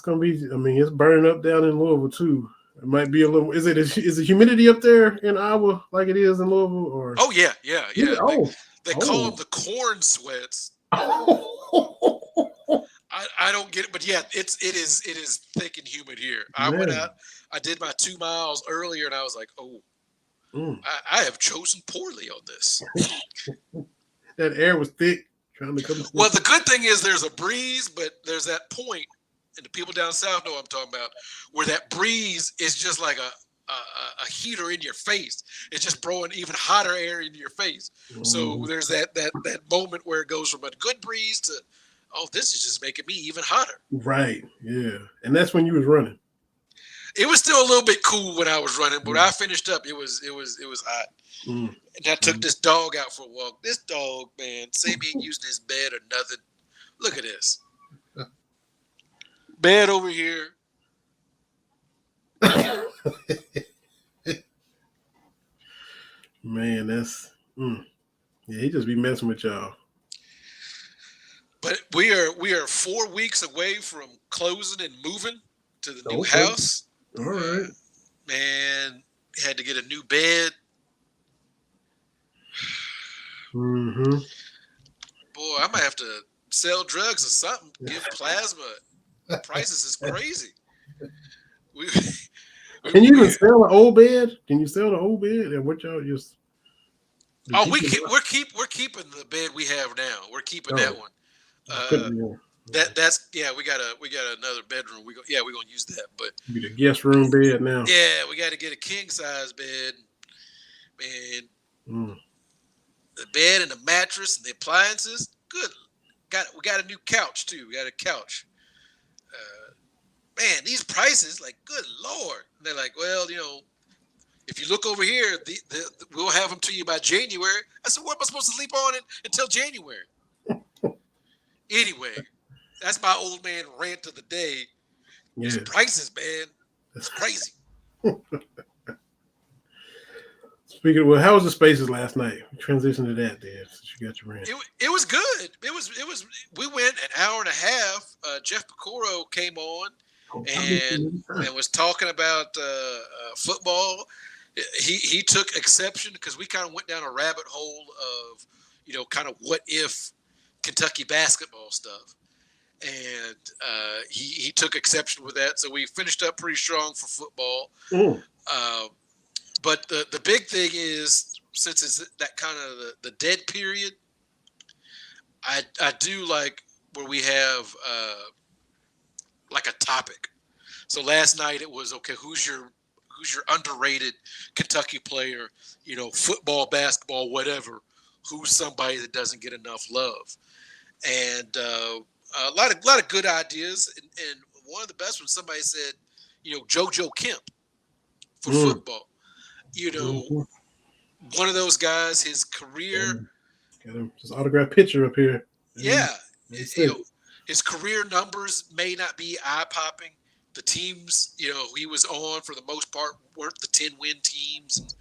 gonna be. I mean, it's burning up down in Louisville too. It might be a little. Is the humidity up there in Iowa like it is in Louisville? Or yeah. They call them the corn sweats. I don't get it, but yeah, it is thick and humid here. I went out. I did my 2 miles earlier, and I was like, I have chosen poorly on this. That air was thick trying to come. Well, the good thing is there's a breeze, but there's that point, and the people down south know what I'm talking about, where that breeze is just like a heater in your face. It's just blowing even hotter air into your face. So there's that moment where it goes from a good breeze to, oh, this is just making me even hotter. Right. Yeah. And that's when you was running. It was still a little bit cool when I was running, but when I finished up, it was hot. And I took this dog out for a walk. This dog, man, same he ain't using his bed or nothing. Look at this. Bed over here. Man, that's yeah, he just be messing with y'all. But we are 4 weeks away from closing and moving to the new house. All right. Man, had to get a new bed. Mm-hmm. Boy, I might have to sell drugs or something. Give plasma. Prices is crazy. Can you even sell an old bed? Can you sell the old bed? And what y'all just? Oh, we're keeping the bed we have now. We're keeping that one. That's we got another bedroom. We're gonna use that. But be the guest room bed now. Yeah, we got to get a king size bed. Man, the bed and the mattress and the appliances. Good. We got a new couch too. We got a couch. Man, these prices, like, good Lord. And they're like, well, if you look over here, we'll have them to you by January. I said, what am I supposed to sleep on it until January? Anyway, that's my old man rant of the day. Yeah. These prices, man, it's crazy. Speaking of, how was the Spaces last night? Transition to that, Dan, since you got your rant. It was good. It was. We went an hour and a half. Jeff Pecoro came on and was talking about football. He took exception because we kind of went down a rabbit hole of, kind of what if Kentucky basketball stuff. And he took exception with that. So we finished up pretty strong for football. But the big thing is, since it's that kind of the dead period, I do like where we have like a topic. So last night it was, okay, who's your underrated Kentucky player, football, basketball, whatever, who's somebody that doesn't get enough love. And a lot of good ideas. And one of the best ones, somebody said, JoJo Kemp for football. One of those guys, his career. Got him, his autograph picture up here. Yeah. His career numbers may not be eye-popping. The teams, he was on for the most part weren't the 10-win teams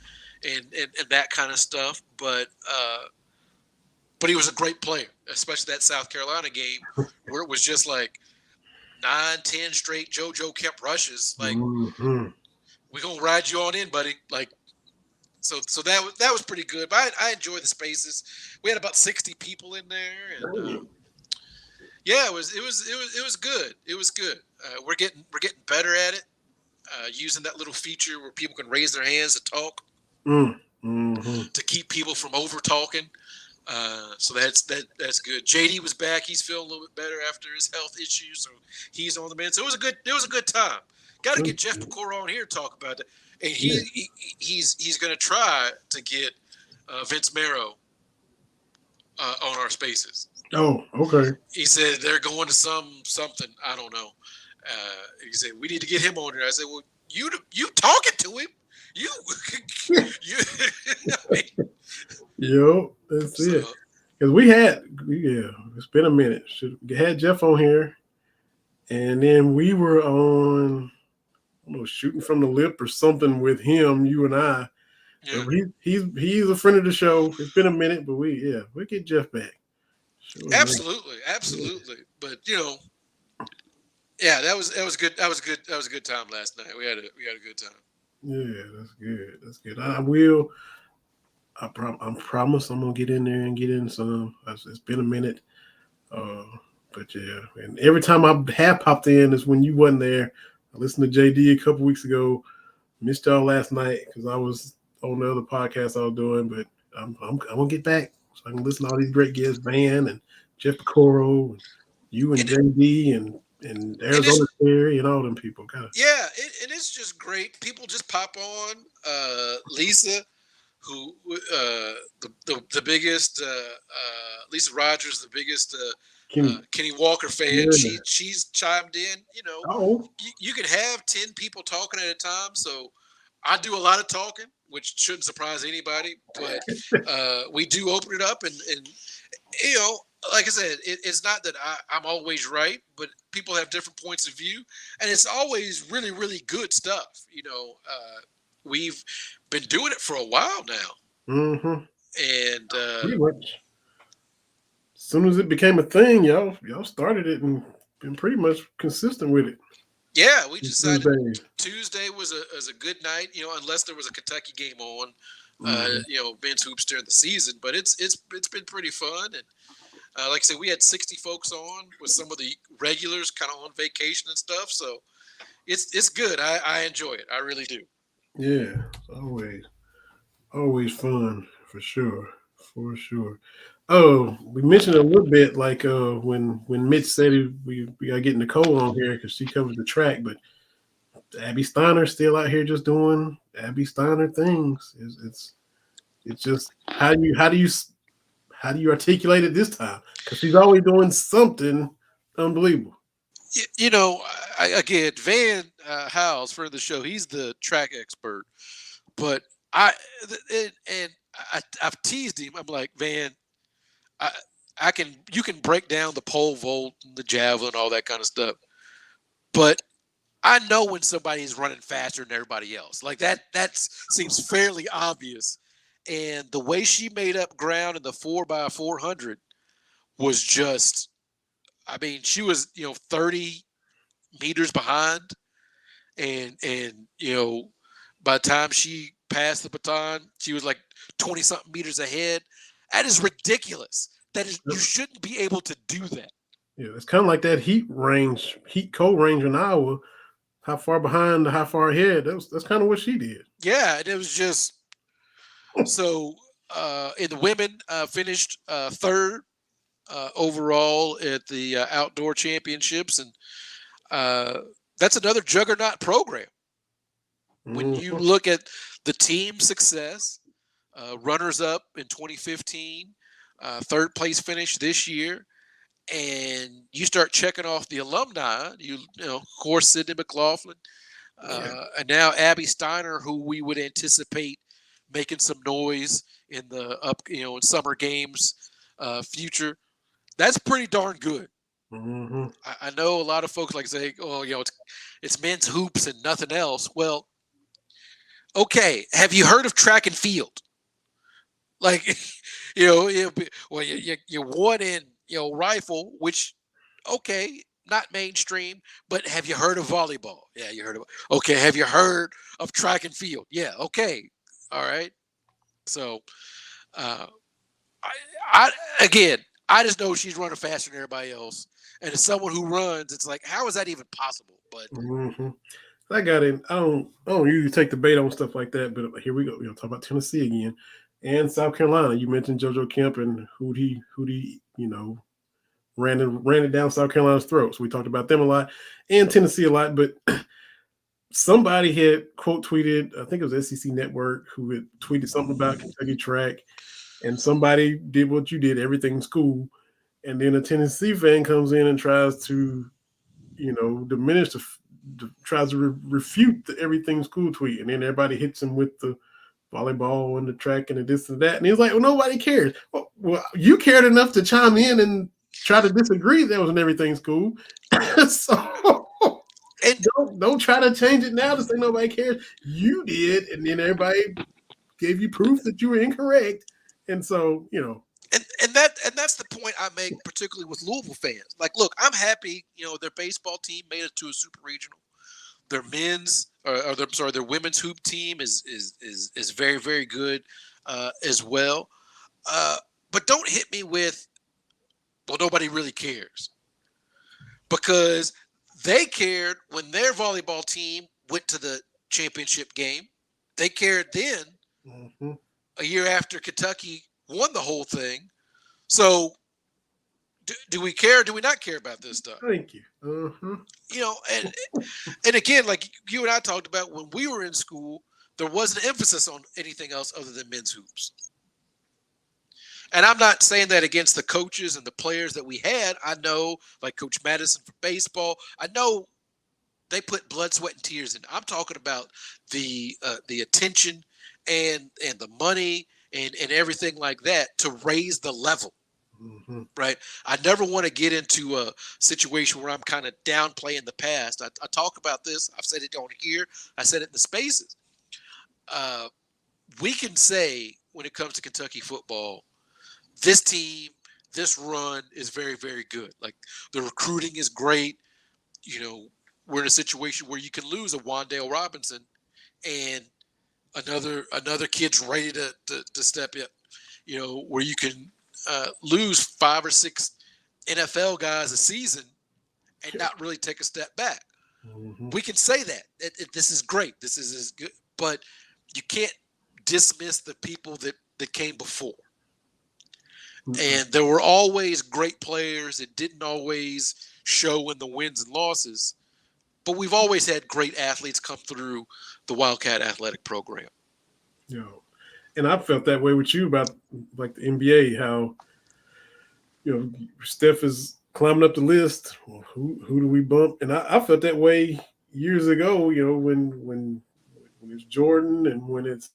and that kind of stuff. But he was a great player, especially that South Carolina game where it was just like 9-10 straight JoJo Kemp rushes. Like, we're gonna ride you on in, buddy. Like, so that was pretty good. But I enjoyed the Spaces. We had about 60 people in there, and it was good. It was good. We're getting better at it, using that little feature where people can raise their hands to talk, to keep people from over talking. So that's good. JD was back. He's feeling a little bit better after his health issues, so he's on the mend. So it was a good time. Got to get Jeff Pecoro on here to talk about that. And he's going to try to get Vince Marrow on our Spaces. Oh, okay. He said they're going to something. I don't know. He said we need to get him on here. I said, well, you talking to him? You. That's it. Because it's been a minute. We had Jeff on here, and then we were on, I don't know, shooting from the lip or something with him, you and I. Yeah. He's a friend of the show. It's been a minute, but we'll get Jeff back. Sure, absolutely. But that was good. That was a good time last night. We had a good time. Yeah, that's good. I promise I'm gonna get in there and get in some. It's been a minute, but yeah. And every time I have popped in is when you wasn't there. I listened to JD a couple weeks ago. Missed y'all last night because I was on the other podcast I was doing. But I'm gonna get back so I can listen to all these great guests, Van and Jeff Coro, you and And JD and Arizona Theory and all them people. Yeah, and it's just great. People just pop on. Lisa, who the biggest Lisa Rogers, the biggest Kenny Walker fan. Yeah. She's chimed in. You can have 10 people talking at a time. So I do a lot of talking, which shouldn't surprise anybody. But we do open it up, and like I said, it's not that I'm always right, but people have different points of view, and it's always really, really good stuff. We've been doing it for a while now, and pretty much. As soon as it became a thing, y'all started it and been pretty much consistent with it. Yeah, we decided Tuesday was a good night. Unless there was a Kentucky game on, Ben's hoops during the season. But it's been pretty fun, and like I said, we had 60 folks on with some of the regulars kind of on vacation and stuff. So it's good. I enjoy it. I really do. Yeah, always fun for sure. Oh, we mentioned a little bit like when Mitch said we got to get Nicole on here because she covers the track, but Abby Steiner still out here just doing Abby Steiner things. It's just how do you articulate it this time? Because she's always doing something unbelievable. Again, Van Howes, friend of the show, he's the track expert, but I've teased him. I'm like, Van, you can break down the pole vault, the javelin, all that kind of stuff, but I know when somebody is running faster than everybody else. Like that seems fairly obvious. And the way she made up ground in the 4x400 was just, she was 30 meters behind, and by the time she passed the baton, she was like 20 something meters ahead. That is ridiculous. You shouldn't be able to do that. Yeah, it's kind of like that heat cold range in Iowa. How far behind, how far ahead? That's kind of what she did. Yeah, and it was just so. In the women, finished third overall at the outdoor championships, and that's another juggernaut program. When you look at the team success, runners up in 2015, third place finish this year, and you start checking off the alumni, of course, Sidney McLaughlin, and now Abby Steiner, who we would anticipate making some noise in the in summer games future. That's pretty darn good. I know a lot of folks like say, it's men's hoops and nothing else. Well, okay. Have you heard of track and field? Like, you won in, rifle, which, okay, not mainstream, but have you heard of volleyball? Yeah, you heard of it. Okay, have you heard of track and field? Yeah, okay. All right. So, I just know she's running faster than everybody else. And as someone who runs, it's like, how is that even possible? But I got in. I don't usually take the bait on stuff like that, but here we go. Talk about Tennessee again and South Carolina. You mentioned JoJo Kemp and Hootie, ran it down South Carolina's throat. So we talked about them a lot and Tennessee a lot, but somebody had quote tweeted, I think it was SEC Network, who had tweeted something about Kentucky track, and somebody did what you did, everything's cool. And then a Tennessee fan comes in and tries to, diminish tries to refute the everything's cool tweet. And then everybody hits him with the volleyball and the track and the this and that. And he's like, well, nobody cares. Well, you cared enough to chime in and try to disagree that was an everything's cool. So don't try to change it now to say nobody cares. You did, and then everybody gave you proof that you were incorrect. And so, And that's the point I make, particularly with Louisville fans. Like, look, I'm happy, their baseball team made it to a super regional. Their their women's hoop team is very, very good as well. But don't hit me with, well, nobody really cares, because they cared when their volleyball team went to the championship game. They cared then, a year after Kentucky won the whole thing. So do we care? Do we not care about this stuff? Thank you. Uh-huh. You know, and again, like you and I talked about when we were in school, there wasn't an emphasis on anything else other than men's hoops. And I'm not saying that against the coaches and the players that we had. I know, like Coach Madison for baseball, I know they put blood, sweat, and tears in. I'm talking about the attention and the money and everything like that to raise the level. Mm-hmm. Right. I never want to get into a situation where I'm kind of downplaying the past. I talk about this. I've said it on here. I said it in the spaces. We can say when it comes to Kentucky football, this team, this run is very, very good. Like the recruiting is great. You know, we're in a situation where you can lose a Wandel Robinson and another kid's ready to step in. You know, where you can lose 5 or 6 NFL guys a season and not really take a step back. Mm-hmm. We can say that. This is great. This is as good. But you can't dismiss the people that came before. Mm-hmm. And there were always great players. It didn't always show in the wins and losses. But we've always had great athletes come through the Wildcat Athletic Program. Yeah. And I felt that way with you about like the NBA, how, you know, Steph is climbing up the list. Well, who do we bump? And I felt that way years ago, you know, when it's Jordan and when it's,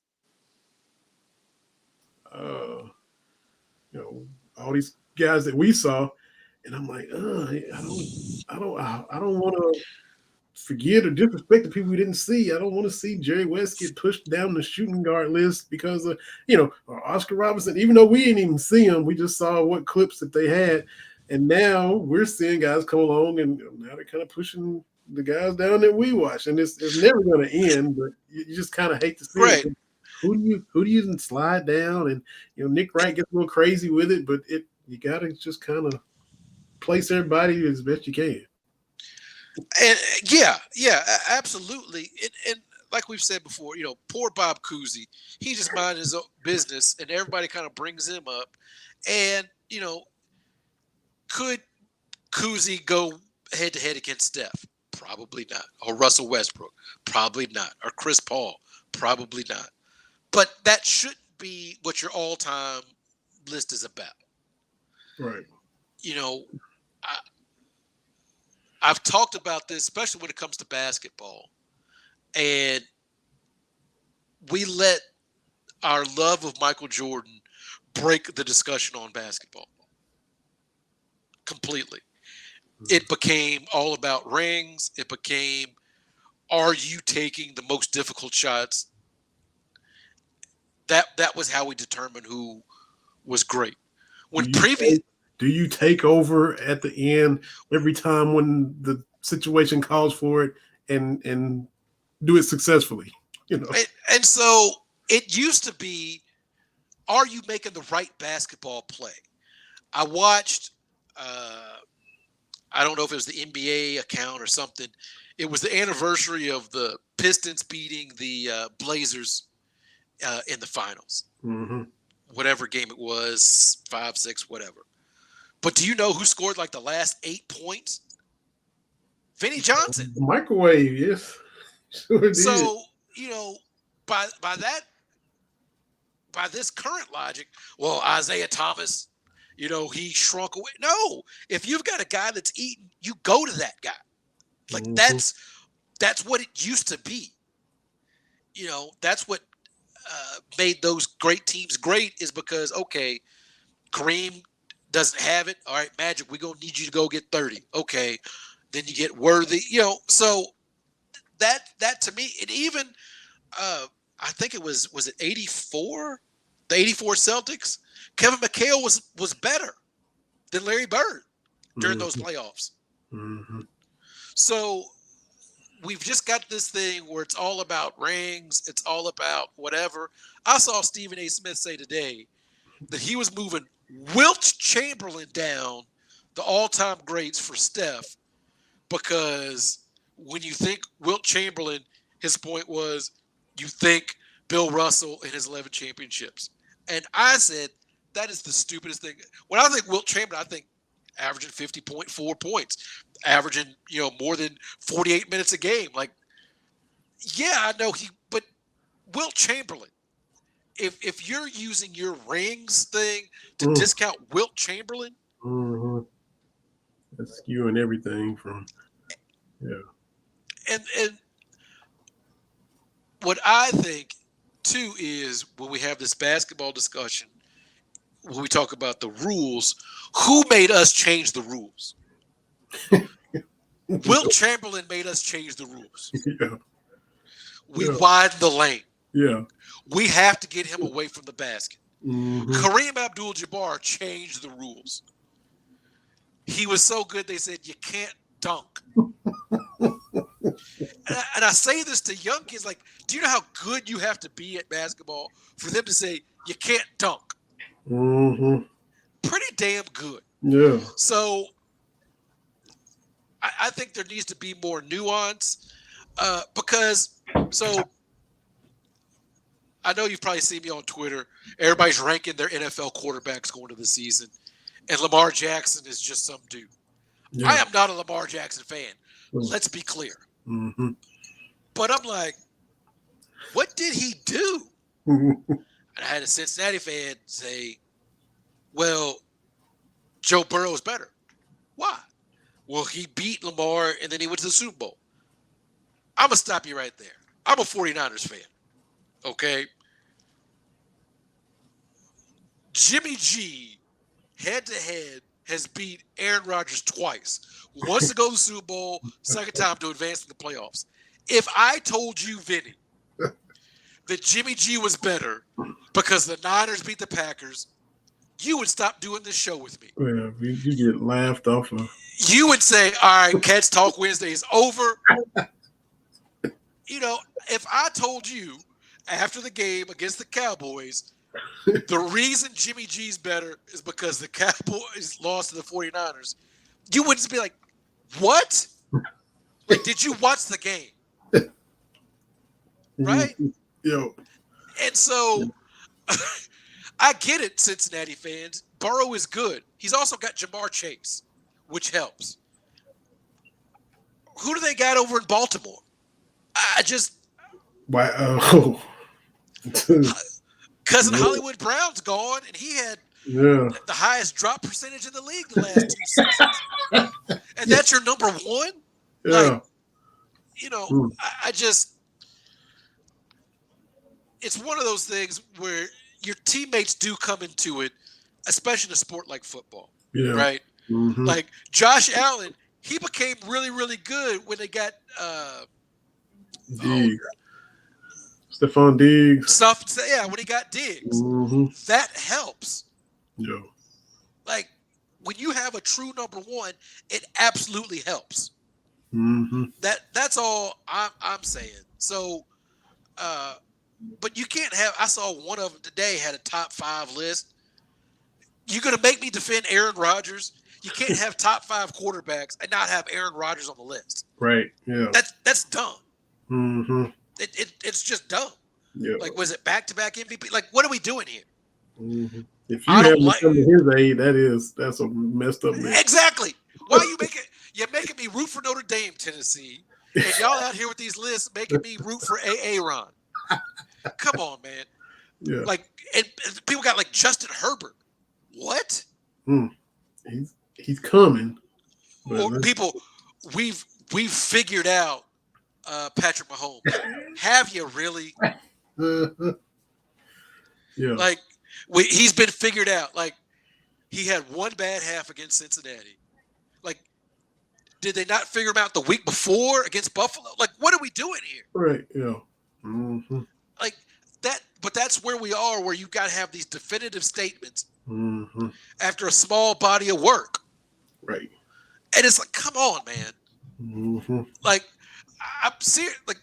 you know, all these guys that we saw. And I'm like, I don't want to forget or disrespect the people we didn't see. I don't want to see Jerry West get pushed down the shooting guard list because of, you know, or Oscar Robinson, even though we didn't even see him, we just saw what clips that they had. And now we're seeing guys come along and now they're kind of pushing the guys down that we watch. And it's never going to end, but you just kind of hate to see right. it. Who do you slide down? And, you know, Nick Wright gets a little crazy with it, but you got to just kind of place everybody as best you can. And yeah, absolutely. And like we've said before, you know, poor Bob Cousy, he just minded his own business, and everybody kind of brings him up. And you know, could Cousy go head to head against Steph? Probably not. Or Russell Westbrook? Probably not. Or Chris Paul? Probably not. But that shouldn't be what your all-time list is about. Right. You know, I've talked about this, especially when it comes to basketball, and we let our love of Michael Jordan break the discussion on basketball completely. It became all about rings. It became, are you taking the most difficult shots? That was how we determined who was great. Do you take over at the end every time when the situation calls for it and do it successfully? You know. And so it used to be, are you making the right basketball play? I watched, I don't know if it was the NBA account or something. It was the anniversary of the Pistons beating the Blazers in the finals. Mm-hmm. Whatever game it was, 5, 6, whatever. But do you know who scored like the last 8 points? Vinnie Johnson. Microwave, yes. Sure did. So, you know, by this current logic, well, Isaiah Thomas, you know, he shrunk away. No, if you've got a guy that's eating, you go to that guy. Like that's what it used to be. You know, that's what made those great teams great, is because, okay, Kareem doesn't have it. All right, Magic, we're going to need you to go get 30. Okay, then you get Worthy. You know, so that to me, and even I think it was it 84? The 84 Celtics? Kevin McHale was better than Larry Bird during those playoffs. Mm-hmm. So we've just got this thing where it's all about rings. It's all about whatever. I saw Stephen A. Smith say today that he was moving Wilt Chamberlain down the all-time greats for Steph, because when you think Wilt Chamberlain, his point was you think Bill Russell and his 11 championships. And I said, that is the stupidest thing. When I think Wilt Chamberlain, I think averaging 50.4 points, averaging, more than 48 minutes a game. Like, yeah, I know but Wilt Chamberlain, if you're using your rings thing to discount Wilt Chamberlain, that's skewing everything from, And what I think too is when we have this basketball discussion, when we talk about the rules, who made us change the rules? Wilt Chamberlain made us change the rules. Yeah. We widened the lane. Yeah. We have to get him away from the basket. Mm-hmm. Kareem Abdul-Jabbar changed the rules. He was so good they said you can't dunk. And I say this to young kids, like, do you know how good you have to be at basketball for them to say you can't dunk? Mm-hmm. Pretty damn good. Yeah. So I think there needs to be more nuance because I know you've probably seen me on Twitter. Everybody's ranking their NFL quarterbacks going to the season, and Lamar Jackson is just some dude. Yeah. I am not a Lamar Jackson fan. Let's be clear. Mm-hmm. But I'm like, what did he do? And I had a Cincinnati fan say, well, Joe Burrow is better. Why? Well, he beat Lamar, and then he went to the Super Bowl. I'm going to stop you right there. I'm a 49ers fan. Okay? Jimmy G, head-to-head, has beat Aaron Rodgers twice. Once to go to the Super Bowl, second time to advance to the playoffs. If I told you, Vinny, that Jimmy G was better because the Niners beat the Packers, you would stop doing this show with me. Yeah, you get laughed off of. You would say, all right, Cats Talk Wednesday is over. If I told you after the game against the Cowboys, the reason Jimmy G's better is because the Cowboys lost to the 49ers, you wouldn't be like, what? Like, did you watch the game? Right? Yo. And so I get it, Cincinnati fans. Burrow is good. He's also got Jamar Chase, which helps. Who do they got over in Baltimore? Wow. Cousin Hollywood Brown's gone, and he had the highest drop percentage in the league the last 2 seasons. And that's your number one? Yeah. Like, I just – it's one of those things where your teammates do come into it, especially in a sport like football, right? Mm-hmm. Like Josh Allen, he became really, really good when they got Diggs. Stephon Diggs. When he got Diggs. Mm-hmm. That helps. Yeah. Like, when you have a true number one, it absolutely helps. Mm-hmm. That's all I'm saying. So, but you can't have. I saw one of them today had a top 5 list. You're gonna make me defend Aaron Rodgers? You can't have top 5 quarterbacks and not have Aaron Rodgers on the list. Right. Yeah. That's dumb. Mm-hmm. It's just dumb. Yeah. Like, was it back-to-back MVP? Like, what are we doing here? Mm-hmm. If you have some of his age, that's a messed up man. Exactly. Why are you making me root for Notre Dame, Tennessee, and y'all out here with these lists making me root for Aaron? Come on, man. Yeah. Like, and people got like Justin Herbert. What? He's coming. Or people, we've figured out Patrick Mahomes. Have you really? Yeah. Like, he's been figured out. Like, he had one bad half against Cincinnati. Like, did they not figure him out the week before against Buffalo? Like, what are we doing here? Right. Yeah. Mm-hmm. Like that, but that's where we are, where you got to have these definitive statements after a small body of work. Right. And it's like, come on, man. Mm-hmm. Like, I'm serious. Like,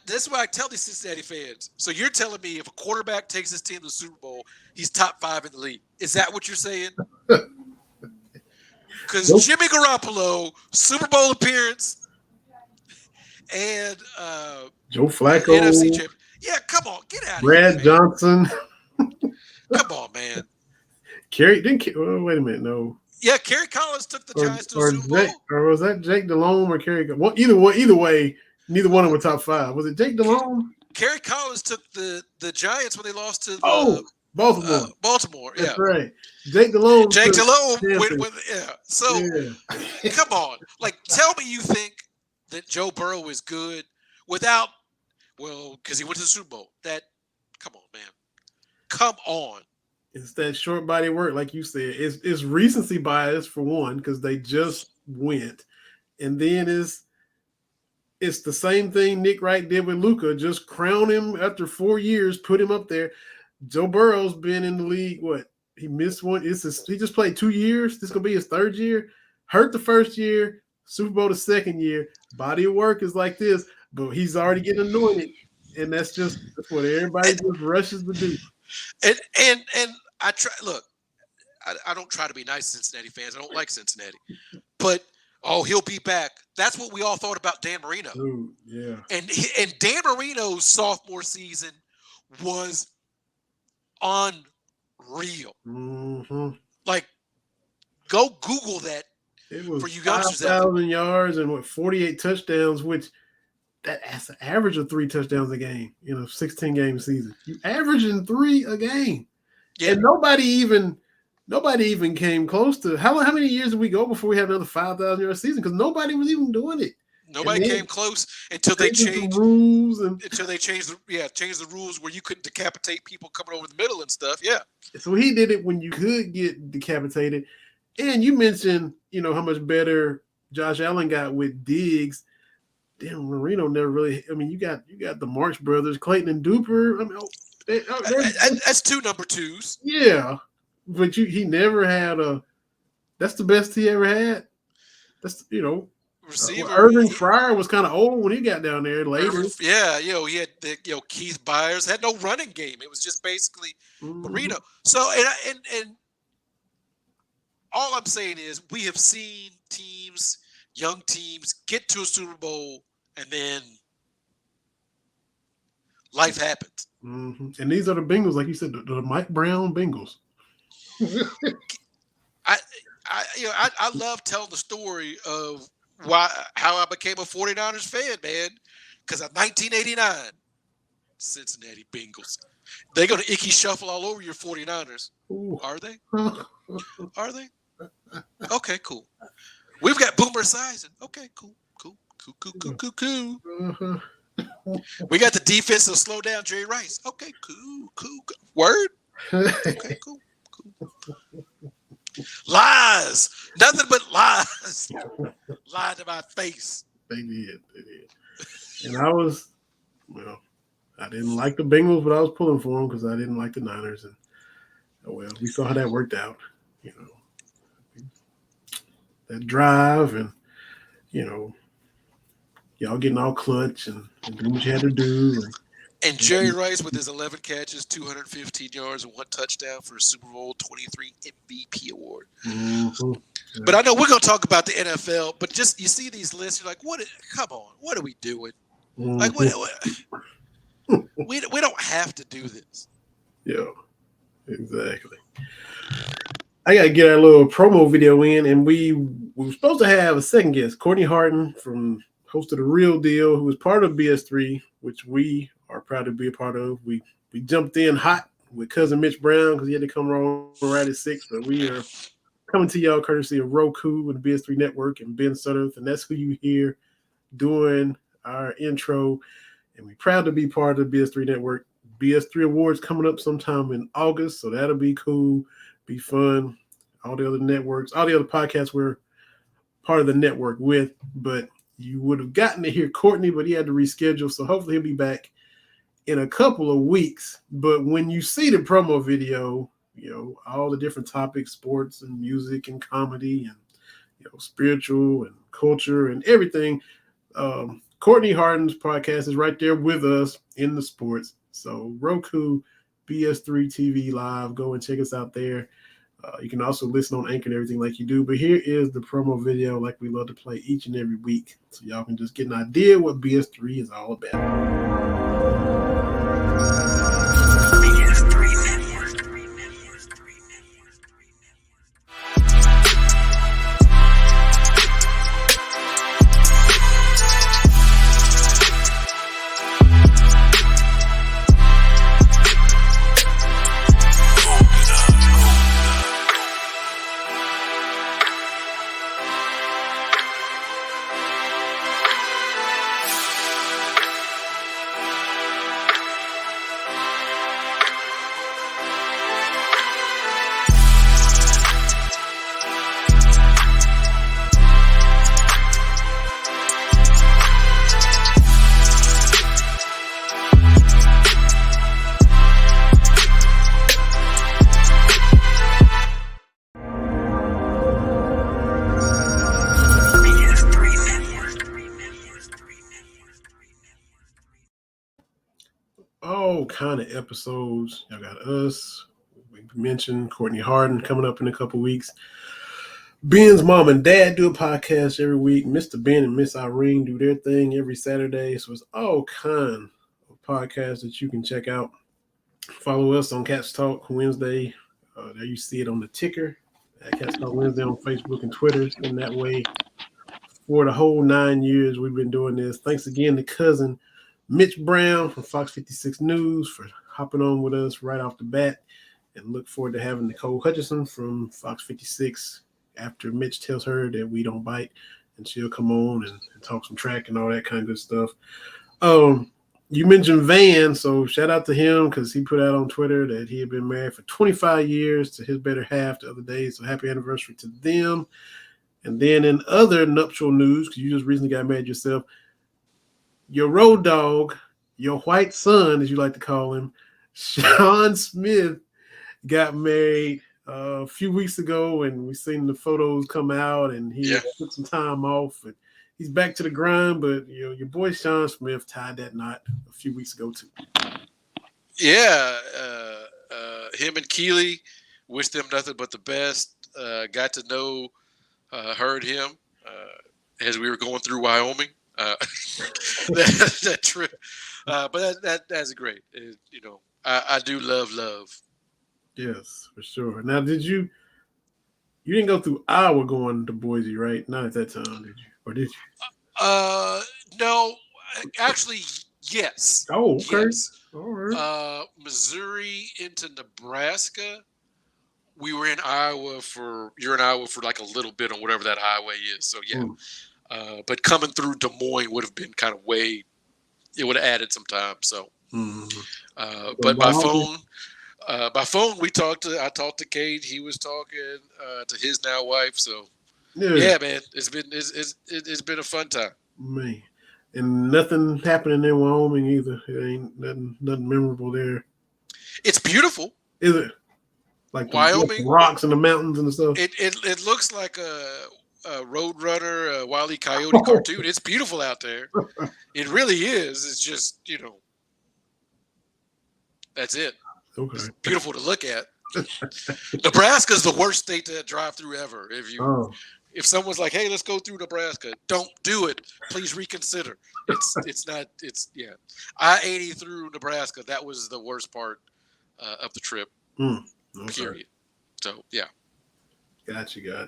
that's why I tell these Cincinnati fans. So you're telling me if a quarterback takes his team to the Super Bowl, he's top 5 in the league. Is that what you're saying? Because Jimmy Garoppolo, Super Bowl appearance, and Joe Flacco, NFC champion. Yeah, come on, get out of here. Brad Johnson. Come on, man. Kerry didn't. Wait a minute, no. Yeah, Kerry Collins took the Giants to a Super Bowl. Or was that Jake Delhomme or Kerry? Well, either way, neither one of them were top 5. Was it Jake Delhomme? Kerry Collins took the Giants when they lost to Baltimore. Baltimore, That's right. Jake Delhomme. Yeah. So, come on. Like, tell me you think that Joe Burrow is good without, because he went to the Super Bowl. Come on, man. Come on. It's that short body work, like you said. It's recency bias for one, because they just went. And then it's the same thing Nick Wright did with Luka. Just crown him after 4 years, put him up there. Joe Burrow's been in the league, he missed one. He just played 2 years. This is going to be his 3rd year. Hurt the 1st year, Super Bowl the 2nd year. Body of work is like this, but he's already getting anointed. And that's what everybody just rushes to do. And I try. Look, I don't try to be nice to Cincinnati fans. I don't like Cincinnati, but he'll be back. That's what we all thought about Dan Marino. Ooh, yeah. And Dan Marino's sophomore season was unreal. Mm-hmm. Like, go Google that. It was for you youngsters. 5,000 yards and 48 touchdowns, which that's an average of 3 touchdowns a game in a 16-game season. You averaging 3 a game. Yeah. And nobody even came close to how many years did we go before we had another 5,000-yard season? Because nobody was even doing it. Nobody came close until they changed the rules until they changed the rules where you couldn't decapitate people coming over the middle and stuff. Yeah. So he did it when you could get decapitated. And you mentioned, how much better Josh Allen got with Diggs. Dan Marino never really. I mean, you got the March brothers, Clayton and Duper. I mean, that's 2 number 2s. Yeah, but he never had that's the best he ever had. That's receiver. Irving Fryer was kind of old when he got down there later. He had Keith Byers had no running game. It was just basically Marino. So and all I'm saying is we have seen young teams get to a Super Bowl and then life happens. Mm-hmm. And these are the Bengals, like you said, the Mike Brown Bengals. I love telling the story of how I became a 49ers fan, man. Because of 1989, Cincinnati Bengals. They're going to icky shuffle all over your 49ers. Ooh. Are they? Are they? Okay, cool. We've got Boomer Esiason. Okay, cool. Uh-huh. We got the defense to slow down Jerry Rice. Okay, cool. Word? Okay, cool. Lies. Nothing but lies. Lied to my face. They did. And I didn't like the Bengals, but I was pulling for them because I didn't like the Niners. And we saw how that worked out. That drive and, y'all getting all clutch and doing what you had to do. And Jerry Rice with his 11 catches, 215 yards, and 1 touchdown for a Super Bowl 23 MVP award. Mm-hmm. Yeah. But I know we're going to talk about the NFL, but just you see these lists, you're like, come on, what are we doing? Mm-hmm. Like, we don't have to do this. Yeah, exactly. I got to get our little promo video in, and we were supposed to have a second guest, Courtney Harden, host of The Real Deal, who was part of BS3, which we are proud to be a part of. We jumped in hot with cousin Mitch Brown because he had to come right at 6, but we are coming to y'all courtesy of Roku and the BS3 Network and Ben Sutterth, and that's who you hear doing our intro. And we're proud to be part of the BS3 Network. BS3 Awards coming up sometime in August, so that'll be cool, be fun. All the other networks, all the other podcasts we're part of the network with, but you would have gotten to hear Courtney, but he had to reschedule, so hopefully he'll be back in a couple of weeks. But when you see the promo video, all the different topics, sports and music and comedy and spiritual and culture and everything, Courtney Harden's podcast is right there with us in the sports. So Roku, BS3 TV Live, go and check us out there. You can also listen on Anchor and everything like you do. But here is the promo video like we love to play each and every week. So y'all can just get an idea what BS3 is all about. kind of episodes. Y'all got us. We mentioned Courtney Harden coming up in a couple weeks. Ben's mom and dad do a podcast every week. Mr. Ben and Miss Irene do their thing every Saturday. So it's all kind of podcasts that you can check out. Follow us on Cats Talk Wednesday. There you see it on the ticker at Cats Talk Wednesday on Facebook and Twitter. It's been that way for the whole 9 years we've been doing this. Thanks again to cousin Mitch Brown from Fox 56 News for hopping on with us right off the bat. And look forward to having Nicole Hutchison from Fox 56 after Mitch tells her that we don't bite. And she'll come on and talk some track and all that kind of stuff. You mentioned Van, so shout out to him because he put out on Twitter that he had been married for 25 years to his better half the other day. So happy anniversary to them. And then in other nuptial news, because you just recently got married yourself, your road dog, your white son, as you like to call him, Sean Smith, got married a few weeks ago, and we seen the photos come out, and he took some time off, and he's back to the grind. But your boy Sean Smith tied that knot a few weeks ago too. Yeah, him and Keely, wish them nothing but the best. Got to know her and him as we were going through Wyoming. That trip, but that's great. I do love. Yes, for sure. Now, you didn't go through Iowa going to Boise, right? Not at that time, did you? Or did you? No, actually, yes. Oh, okay. Yes. All right. Missouri into Nebraska. We were in Iowa you're in Iowa for like a little bit on whatever that highway is. So yeah. But coming through Des Moines would have been kind of it would have added some time. So, but by phone, I talked to Kate. He was talking to his now wife. So yeah, man, it's been a fun time. Man, and nothing happening in Wyoming either. It ain't nothing memorable there. It's beautiful. Is it? Like Wyoming, the rocks and the mountains and stuff. It looks like a Roadrunner, Wile E. Coyote cartoon. It's beautiful out there. It really is. It's just that's it. Okay. It's beautiful to look at. Nebraska's the worst state to drive through ever. If someone's like, "Hey, let's go through Nebraska," don't do it. Please reconsider. It's not. I-80 through Nebraska. That was the worst part of the trip. Okay. Period. So yeah. Gotcha.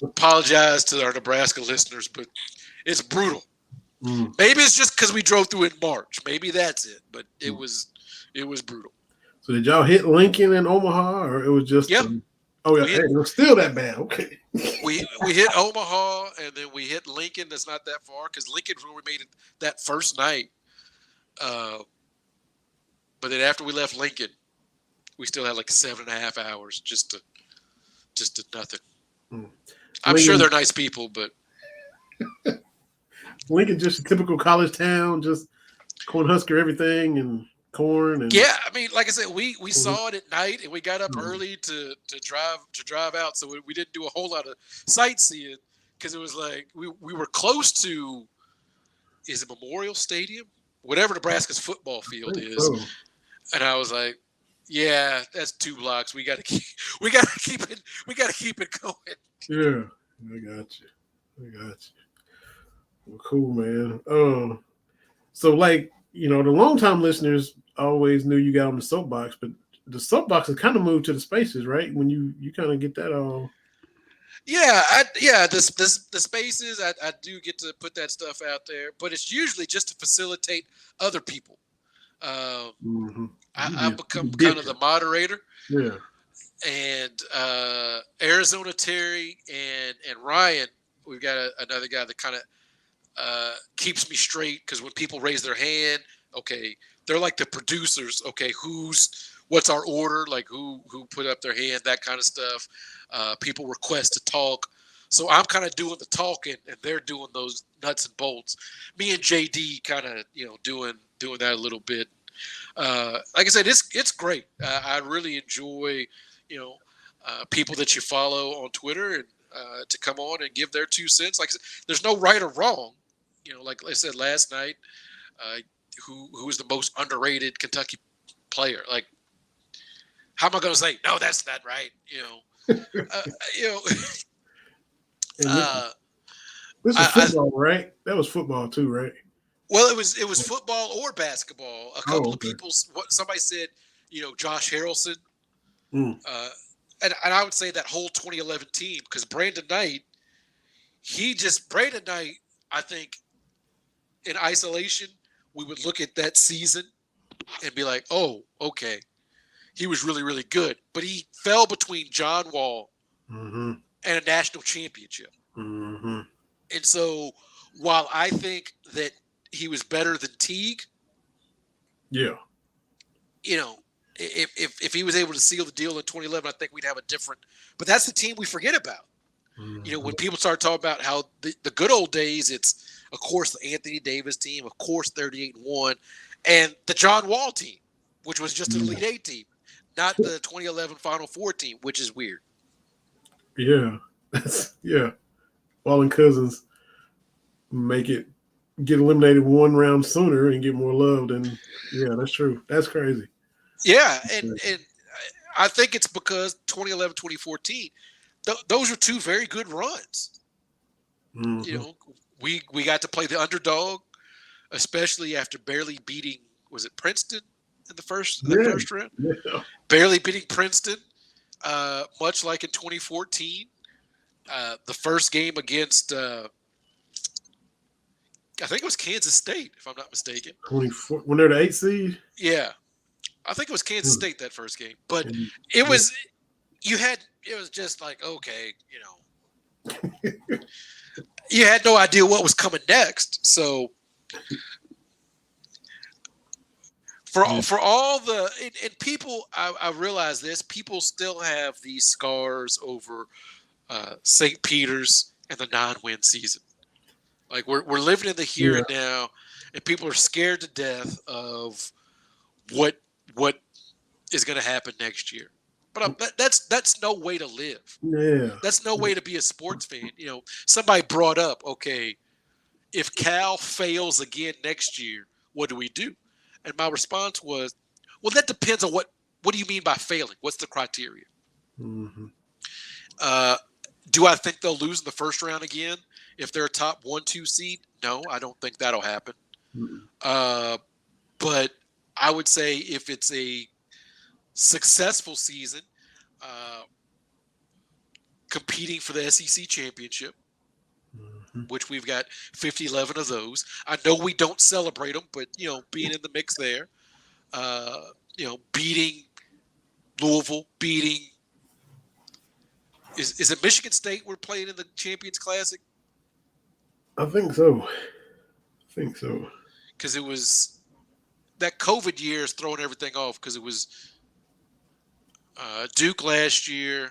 Apologize to our Nebraska listeners, but it's brutal. Maybe it's just because we drove through in March. Maybe that's it. But it was brutal. So did y'all hit Lincoln and Omaha, or it was just? Yep. It was still that bad. Okay. we hit Omaha, and then we hit Lincoln. That's not that far because Lincoln's where we made it that first night. But then after we left Lincoln, we still had like 7.5 hours just to nothing. I'm sure they're nice people, but Lincoln just a typical college town, just Cornhusker everything and corn and yeah. I mean, like I said, we saw it at night and we got up early to drive out, so we didn't do a whole lot of sightseeing because it was like we were close to is it Memorial Stadium, whatever Nebraska's football field is, and I was like, yeah, that's 2 blocks. We gotta keep it going. Yeah, I got you. Well, cool, man. So like, the longtime listeners always knew you got on the soapbox, but the soapbox has kind of moved to the spaces, right? When you kind of get that all. Yeah, the spaces, I do get to put that stuff out there, but it's usually just to facilitate other people. I've become kind of the moderator. Yeah. And Arizona Terry and Ryan, we've got another guy that kind of keeps me straight because when people raise their hand, okay, they're like the producers. Okay, what's our order? Like who put up their hand, that kind of stuff. People request to talk. So I'm kind of doing the talking and they're doing those nuts and bolts. Me and JD kind of, doing that a little bit. Like I said, it's great. I really enjoy, people that you follow on Twitter and to come on and give their 2 cents. Like I said, there's no right or wrong. Like I said last night, who was the most underrated Kentucky player. Like, how am I going to say no? That's not right. This was football, right? That was football too, right? Well, it was football or basketball. A couple of people. Somebody said, Josh Harrelson, and I would say that whole 2011 team, because Brandon Knight. I think, in isolation, we would look at that season and be like, oh, okay, he was really, really good. But he fell between John Wall and a national championship. Mm-hmm. And so while I think that he was better than Teague, if he was able to seal the deal in 2011, I think we'd have a different – but that's the team we forget about. Mm-hmm. When people start talking about how the good old days, it's, of course, the Anthony Davis team, of course, 38-1, and the John Wall team, which was just an Elite Eight team, not the 2011 Final Four team, which is weird. Yeah. Wall and Cousins get eliminated one round sooner and get more loved. And, yeah, that's true. That's crazy. Yeah, and I think it's because 2011, 2014, those are two very good runs. Mm-hmm. We got to play the underdog, especially after barely beating, was it Princeton in the first round? Yeah. Barely beating Princeton, much like in 2014. The first game against, I think it was Kansas State, if I'm not mistaken. 24 when they're the 8th seed? Yeah. I think it was Kansas State that first game. But it was just like, okay, you had no idea what was coming next. So for all the and people, I realize this, people still have these scars over St. Peter's and the 9-win season. Like we're living in the here and now, and people are scared to death of what is going to happen next year. But that's no way to live. Yeah, that's no way to be a sports fan. Somebody brought up, okay, if Cal fails again next year, what do we do? And my response was, well, that depends on what do you mean by failing? What's the criteria? Mm-hmm. Do I think they'll lose in the first round again if they're a top 1-2 seed? No, I don't think that'll happen. Mm-hmm. But I would say if it's a successful season, competing for the SEC championship, which we've got 50-11 of those. I know we don't celebrate them, but being in the mix there, beating Louisville, beating is it Michigan State we're playing in the Champions Classic? I think so. Because it was that COVID year is throwing everything off, because it was Duke last year,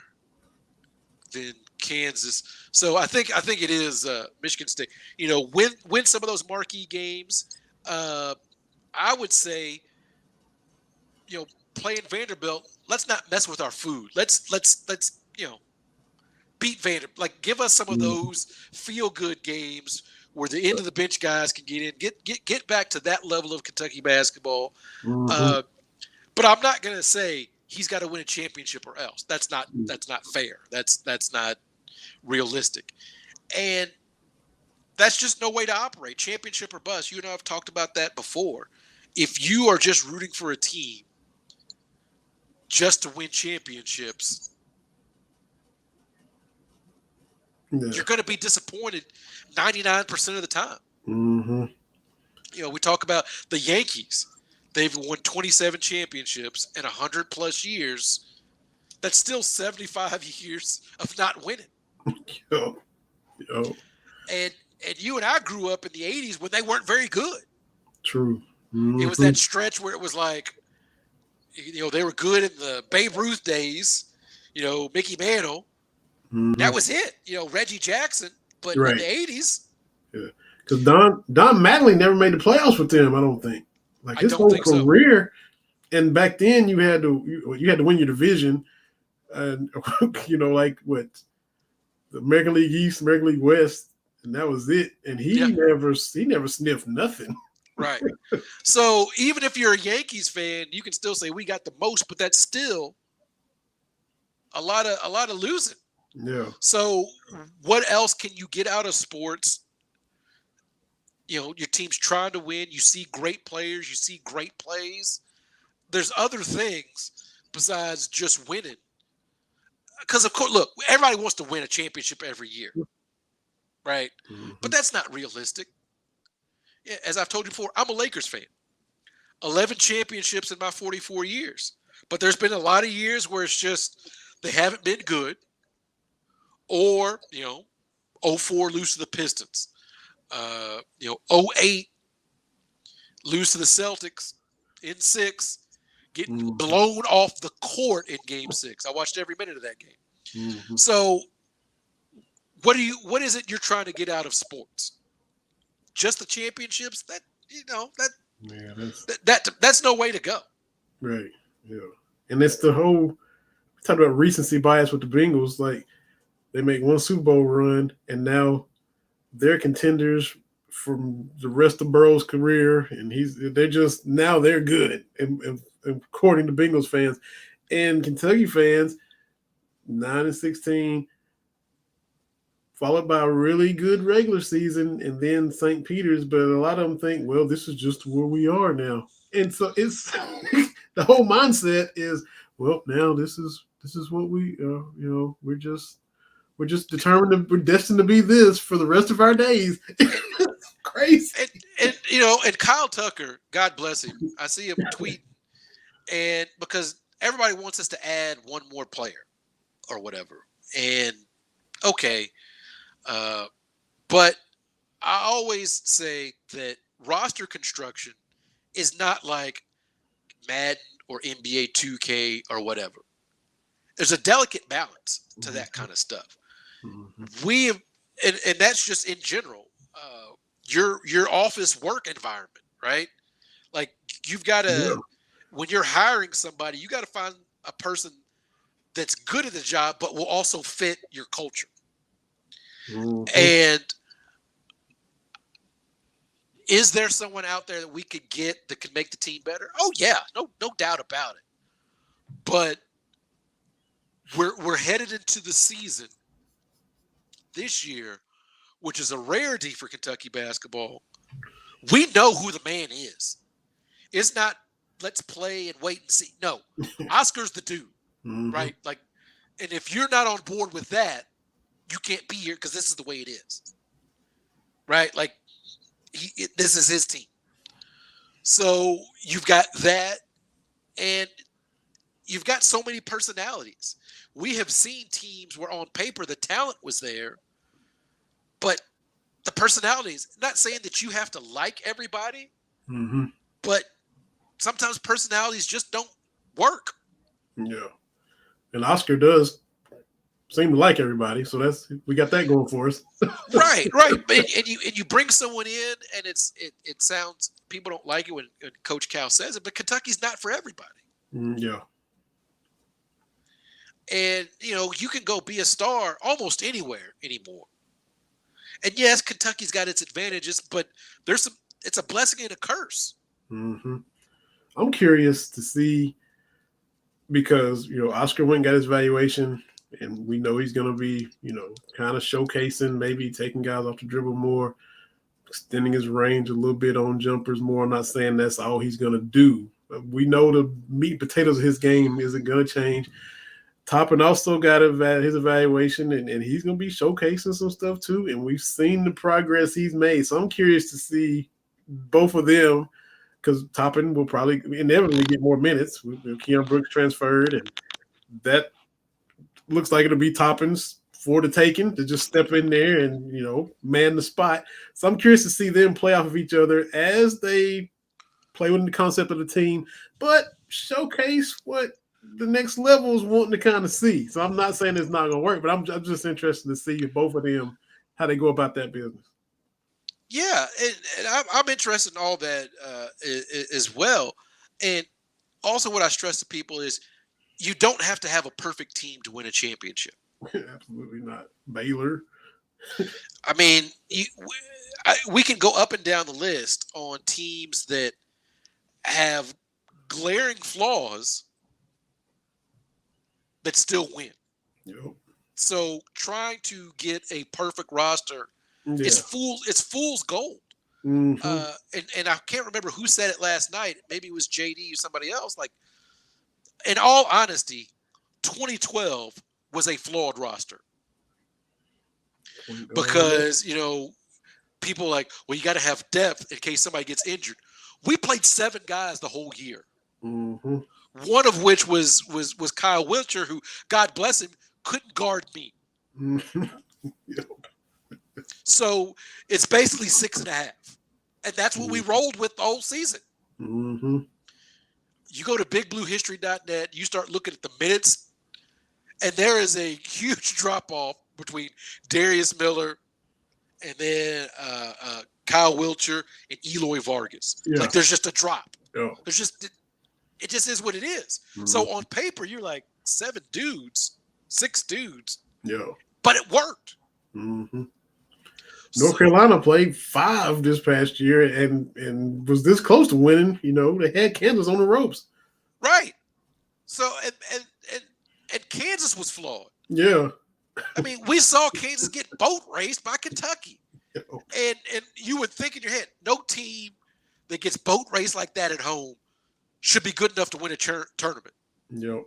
then Kansas. So I think it is Michigan State. Win some of those marquee games. I would say, playing Vanderbilt, let's not mess with our food. Let's beat Vanderbilt. Like, give us some of those feel good games where the end of the bench guys can get in, get back to that level of Kentucky basketball. Mm-hmm. But I'm not going to say he's got to win a championship or else. That's not fair. That's not realistic. And that's just no way to operate. Championship or bust. You and I have talked about that before. If you are just rooting for a team just to win championships, you're going to be disappointed 99% of the time. Mm-hmm. We talk about the Yankees. They've won 27 championships in 100+ years. That's still 75 years of not winning. Yo. And you and I grew up in the 80s when they weren't very good. True. Mm-hmm. It was that stretch where it was like, they were good in the Babe Ruth days, Mickey Mantle. Mm-hmm. That was it. Reggie Jackson. But in the 80s. Yeah. Because Don Mattingly never made the playoffs with them, I don't think. Like his whole career. So. And back then you had to win your division. And like what? The American League East, American League West, and that was it. And he never sniffed nothing. Right. So even if you're a Yankees fan, you can still say we got the most, but that's still a lot of losing. Yeah. So what else can you get out of sports? You know, your team's trying to win. You see great players. You see great plays. There's other things besides just winning. Because, of course, look, everybody wants to win a championship every year, right? Mm-hmm. But that's not realistic. As I've told you before, I'm a Lakers fan. 11 championships in my 44 years. But there's been a lot of years where it's just they haven't been good. Or, 04 lose to the Pistons. 08 lose to the Celtics in 6, getting blown off the court in game 6. I watched every minute of that game. Mm-hmm. So what is it you're trying to get out of sports? Just the championships? That's no way to go. Right. Yeah. And it's the whole talk about recency bias with the Bengals. Like, they make one Super Bowl run, and now they're contenders from the rest of Burrow's career, and they're good, and according to Bengals fans and Kentucky fans, 9-16, followed by a really good regular season, and then St. Peter's. But a lot of them think, well, this is just where we are now, and so it's the whole mindset is, well, now this is what we we're just determined we're destined to be this for the rest of our days. It's crazy. And Kyle Tucker, God bless him. I see him tweet, and because everybody wants us to add one more player or whatever. And okay. But I always say that roster construction is not like Madden or NBA 2K or whatever. There's a delicate balance to that kind of stuff. Mm-hmm. And that's just in general, your office work environment, right? Like, you've got to, when you're hiring somebody, you got to find a person that's good at the job, but will also fit your culture. Mm-hmm. And is there someone out there that we could get that could make the team better? Oh yeah, no doubt about it. But we're headed into the season this year, which is a rarity for Kentucky basketball. We know who the man is. It's not let's play and wait and see. No, Oscar's the dude, right? Like, and if you're not on board with that, you can't be here because this is the way it is, right? Like, this is his team. So you've got that, and you've got so many personalities. We have seen teams where on paper the talent was there, but the personalities, not saying that you have to like everybody, but sometimes personalities just don't work. Yeah. And Oscar does seem to like everybody, so we got that going for us. Right. And you bring someone in, and it sounds, people don't like it when Coach Cal says it, but Kentucky's not for everybody. Yeah. And you can go be a star almost anywhere anymore. And yes, Kentucky's got its advantages, but it's a blessing and a curse. Mm-hmm. I'm curious to see, because Oscar went and got his evaluation. And we know he's going to be, kind of showcasing, maybe taking guys off the dribble more, extending his range a little bit on jumpers more. I'm not saying that's all he's going to do. But we know the meat and potatoes of his game isn't going to change. Toppin also got his evaluation, and he's going to be showcasing some stuff too. And we've seen the progress he's made. So I'm curious to see both of them, because Toppin will probably inevitably get more minutes. Keon Brooks transferred, and that looks like it'll be Toppin's for the taking to just step in there and, man the spot. So I'm curious to see them play off of each other as they play within the concept of the team, but showcase what the next level is wanting to kind of see. So I'm not saying it's not going to work, but I'm just interested to see if both of them, how they go about that business. Yeah, and I'm interested in all that as well. And also what I stress to people is, you don't have to have a perfect team to win a championship. Absolutely not. Baylor, I mean, we can go up and down the list on teams that have glaring flaws that still win. Yep. So trying to get a perfect roster is fool's gold. Mm-hmm. And I can't remember who said it last night. Maybe it was JD or somebody else. Like, in all honesty, 2012 was a flawed roster because people are like, well, you got to have depth in case somebody gets injured. We played 7 guys the whole year. Mm-hmm. One of which was Kyle Wiltshire, who, God bless him, couldn't guard me. Mm-hmm. Yep. So it's basically 6.5. And that's what we rolled with the whole season. Mm-hmm. You go to bigbluehistory.net, you start looking at the minutes, and there is a huge drop-off between Darius Miller and then Kyle Wiltshire and Eloy Vargas. Yeah. Like, there's just a drop. Yeah. It just is what it is. Mm-hmm. So on paper, you're like 6 dudes. Yeah. But it worked. Mm-hmm. North Carolina played 5 this past year and was this close to winning. They had Kansas on the ropes. Right. So and Kansas was flawed. Yeah. I mean, we saw Kansas get boat raced by Kentucky. And you would think in your head, no team that gets boat raced like that at home should be good enough to win a tournament. Yep.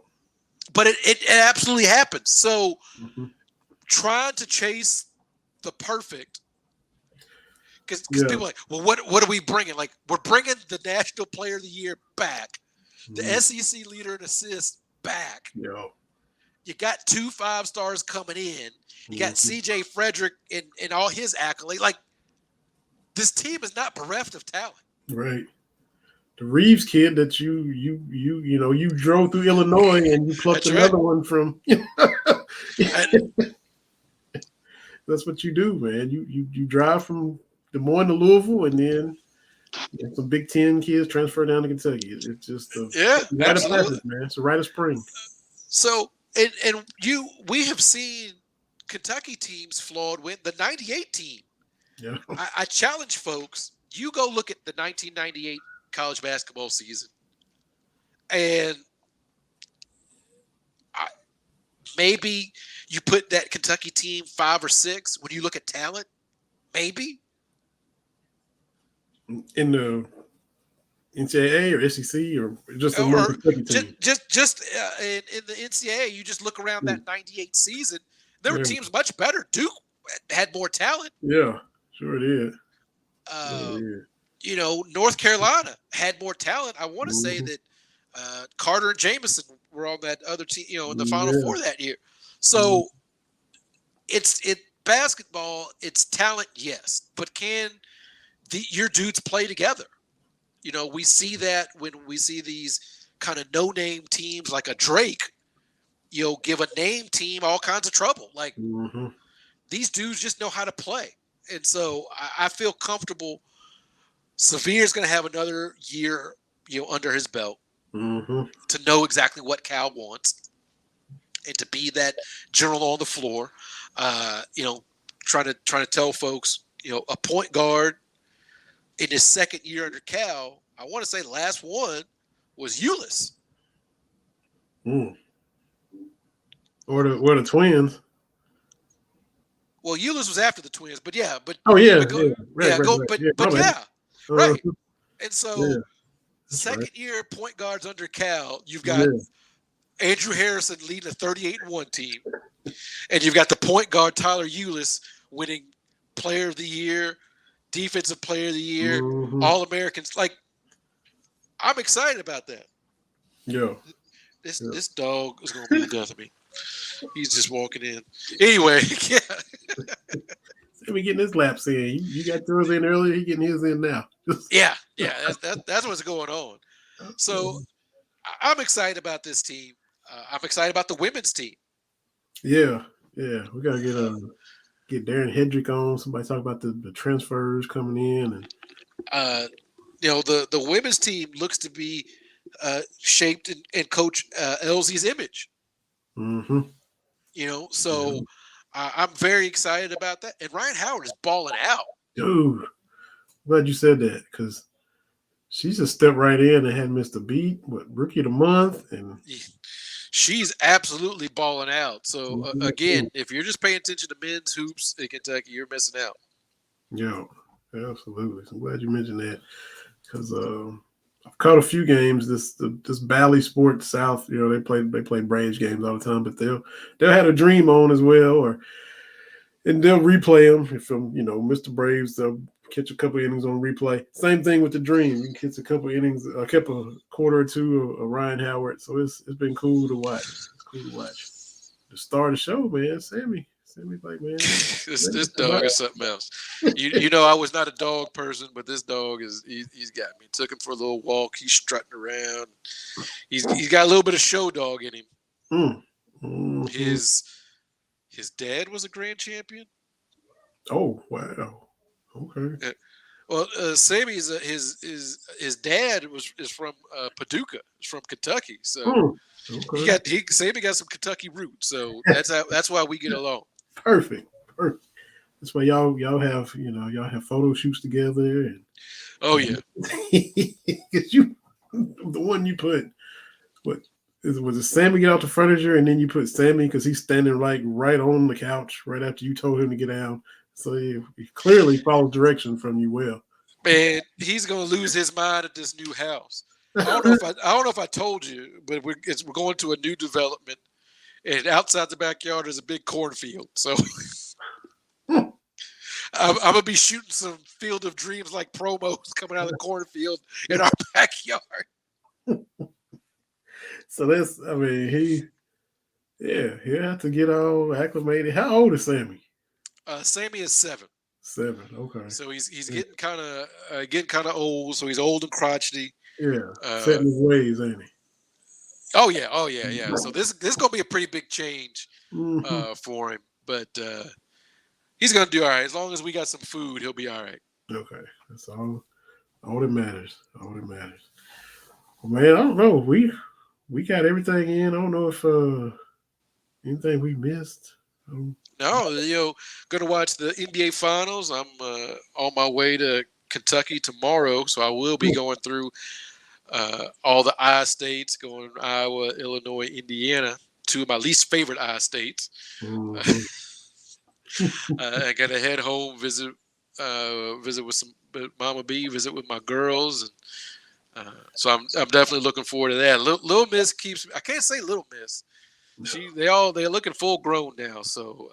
But it absolutely happens. So trying to chase the perfect, because people are like, well, what are we bringing? Like, we're bringing the National Player of the Year back, the SEC leader in assists back. Yeah. You got 2 5-stars coming in. You got C.J. Frederick and all his accolades. Like, this team is not bereft of talent. Right. The Reeves kid that you drove through Illinois and you plucked another one from. That's what you do, man. You drive from Des Moines to Louisville, and then some Big Ten kids transfer down to Kentucky. It's just a rite of passage, man. It's a rite of spring. So, we have seen Kentucky teams flawed win. The 98 team. Yeah. I challenge folks. You go look at the 1998 college basketball season, and maybe you put that Kentucky team 5 or 6 when you look at talent. Maybe in the NCAA or SEC or just a Kentucky team. Just in the NCAA, you just look around that 98 season. There were teams much better. Duke had more talent. Yeah, sure it is. North Carolina had more talent. I want to say that Carter and Jameson were on that other team, in the Final Four that year. So it's basketball. It's talent, yes, but can your dudes play together? We see that when we see these kind of no-name teams like a Drake, give a name team all kinds of trouble. Like these dudes just know how to play, and so I feel comfortable. Severe's going to have another year, under his belt to know exactly what Cal wants and to be that general on the floor. Trying to tell folks, a point guard in his second year under Cal, I want to say the last one was Ulis. Or the Twins. Well, Ulis was after the Twins, but yeah, but right. And so, second year point guards under Cal, you've got Andrew Harrison leading a 38-1 team, and you've got the point guard Tyler Ulis winning Player of the Year, Defensive Player of the Year, All-Americans. Like, I'm excited about that. Yeah. This dog is going to be the death of me. He's just walking in. Anyway, yeah. Let me getting his laps in. You got yours in earlier. He getting his in now. Yeah. That's what's going on. So I'm excited about this team. I'm excited about the women's team. Yeah. We got to get Darren Hedrick on. Somebody talk about the transfers coming in, and the women's team looks to be shaped in Coach Elsie's image. Mm-hmm. So I'm very excited about that. And Ryan Howard is balling out. Dude, glad you said that because she just stepped right in and had missed a beat. Rookie of the month and She's absolutely balling out. So again, if you're just paying attention to men's hoops in Kentucky, you're missing out. yeah, absolutely. I'm glad you mentioned that because I've caught a few games. This Bally Sports South, they play Braves games all the time, but they'll have a dream on as well, and they'll replay them. If Mr. Braves, they'll catch a couple innings on replay. Same thing with the Dream. You can catch a couple innings, a quarter or two of Ryan Howard. So it's been cool to watch. It's cool to watch. The star of the show, man, Sammy. Sammy's like, man, this dog is something else. I was not a dog person, but this dog he's got me. Took him for a little walk. He's strutting around. He's got a little bit of show dog in him. Mm-hmm. His dad was a grand champion. Oh wow! Okay. Well, Sammy's his dad is from Paducah. He's from Kentucky, so okay. Sammy got some Kentucky roots. So that's why we get along. Perfect. That's why y'all have y'all have photo shoots together. And oh yeah, you the one you put was it Sammy get out the furniture and then you put Sammy because he's standing like right on the couch right after you told him to get down. So he clearly follows direction from you well. Man, he's gonna lose his mind at this new house. I don't know if I told you, but we're going to a new development, and outside the backyard is a big cornfield. So I'm gonna be shooting some Field of Dreams like promos coming out of the cornfield in our backyard. So he'll have to get all acclimated. How old is Sammy? Sammy is 7. 7, okay. So he's getting kind of old. So he's old and crotchety. Yeah, setting his ways, ain't he? Oh yeah. So this is gonna be a pretty big change for him, but he's gonna do all right as long as we got some food. He'll be all right. Okay, that's all that matters. All that matters. Well, man, I don't know. We got everything in. I don't know if anything we missed. No, gonna watch the NBA Finals. I'm on my way to Kentucky tomorrow, so I will be going through all the I states, going Iowa, Illinois, Indiana, 2 of my least favorite I states. Mm-hmm. I gotta head home, visit with Mama B, visit with my girls, and so I'm definitely looking forward to that. Little Miss keeps. I can't say Little Miss. They're looking full grown now. So,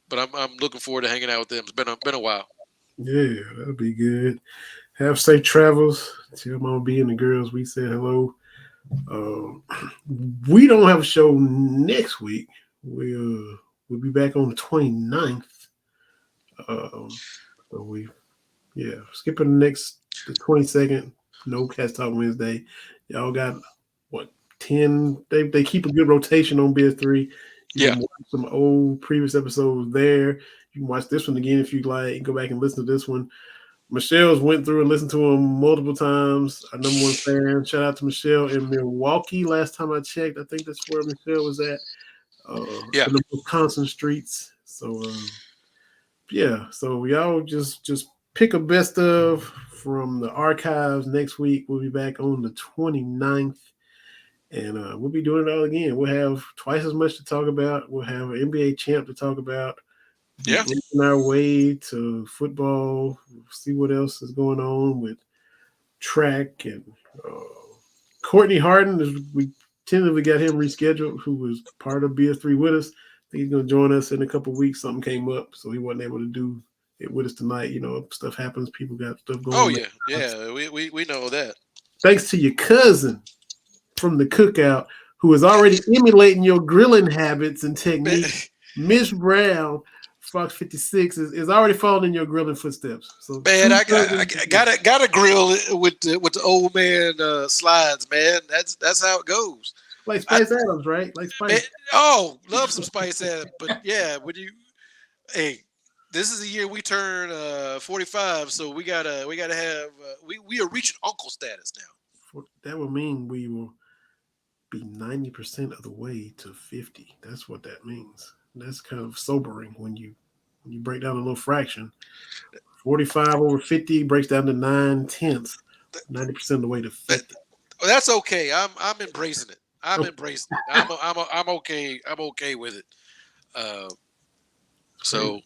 but I'm looking forward to hanging out with them. It's been a while. Yeah, that'll be good. Have safe travels. Tell Mama B and the girls we said hello. We don't have a show next week. We'll be back on the 29th. So skipping the 22nd. No Cats Talk Wednesday. Y'all got what 10? They keep a good rotation on BS3. You can watch some old previous episodes there. You can watch this one again if you'd like. Go back and listen to this one. Michelle's went through and listened to them multiple times. Our number one fan. Shout out to Michelle in Milwaukee. Last time I checked, I think that's where Michelle was at. In the Wisconsin streets. So so y'all just pick a best of from the archives next week. We'll be back on the 29th. And we'll be doing it all again. We'll have twice as much to talk about. We'll have an NBA champ to talk about. Yeah. On our way to football. See what else is going on with track. And Courtney Harden, we tentatively got him rescheduled, who was part of BS3 with us. I think he's going to join us in a couple of weeks. Something came up, so he wasn't able to do it with us tonight. Stuff happens. People got stuff going on. Oh, yeah. Yeah, we know that. Thanks to your cousin from the cookout who is already emulating your grilling habits and technique. Mitch Brown, Fox 56, is already following in your grilling footsteps. So man, I got a grill with the old man slides, man. That's how it goes. Like Spice Adams, right? Like Spice. Love some Spice Adams, but yeah, this is the year we turn 45, so we gotta have we are reaching uncle status now. That would mean we will be 90% of the way to 50. That's what that means. That's kind of sobering when you break down a little fraction. 45 over 50 breaks down to 9/10, 90% of the way to 50. That's okay. I'm embracing it. I'm embracing it. I'm okay. I'm okay with it. So,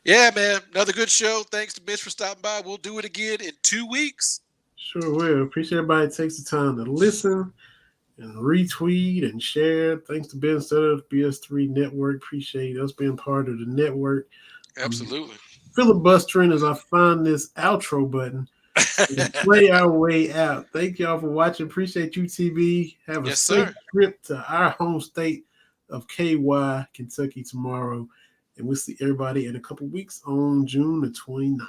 yeah, man, another good show. Thanks to Mitch for stopping by. We'll do it again in 2 weeks. Sure will. Appreciate everybody takes the time to listen and retweet and share. Thanks to Ben Sutter, BS3 Network. Appreciate us being part of the network. Absolutely. Filibustering as I find this outro button and play our way out. Thank y'all for watching. Appreciate you, TB. Have a safe trip to our home state of KY, Kentucky tomorrow. And we'll see everybody in a couple weeks on June the 29th.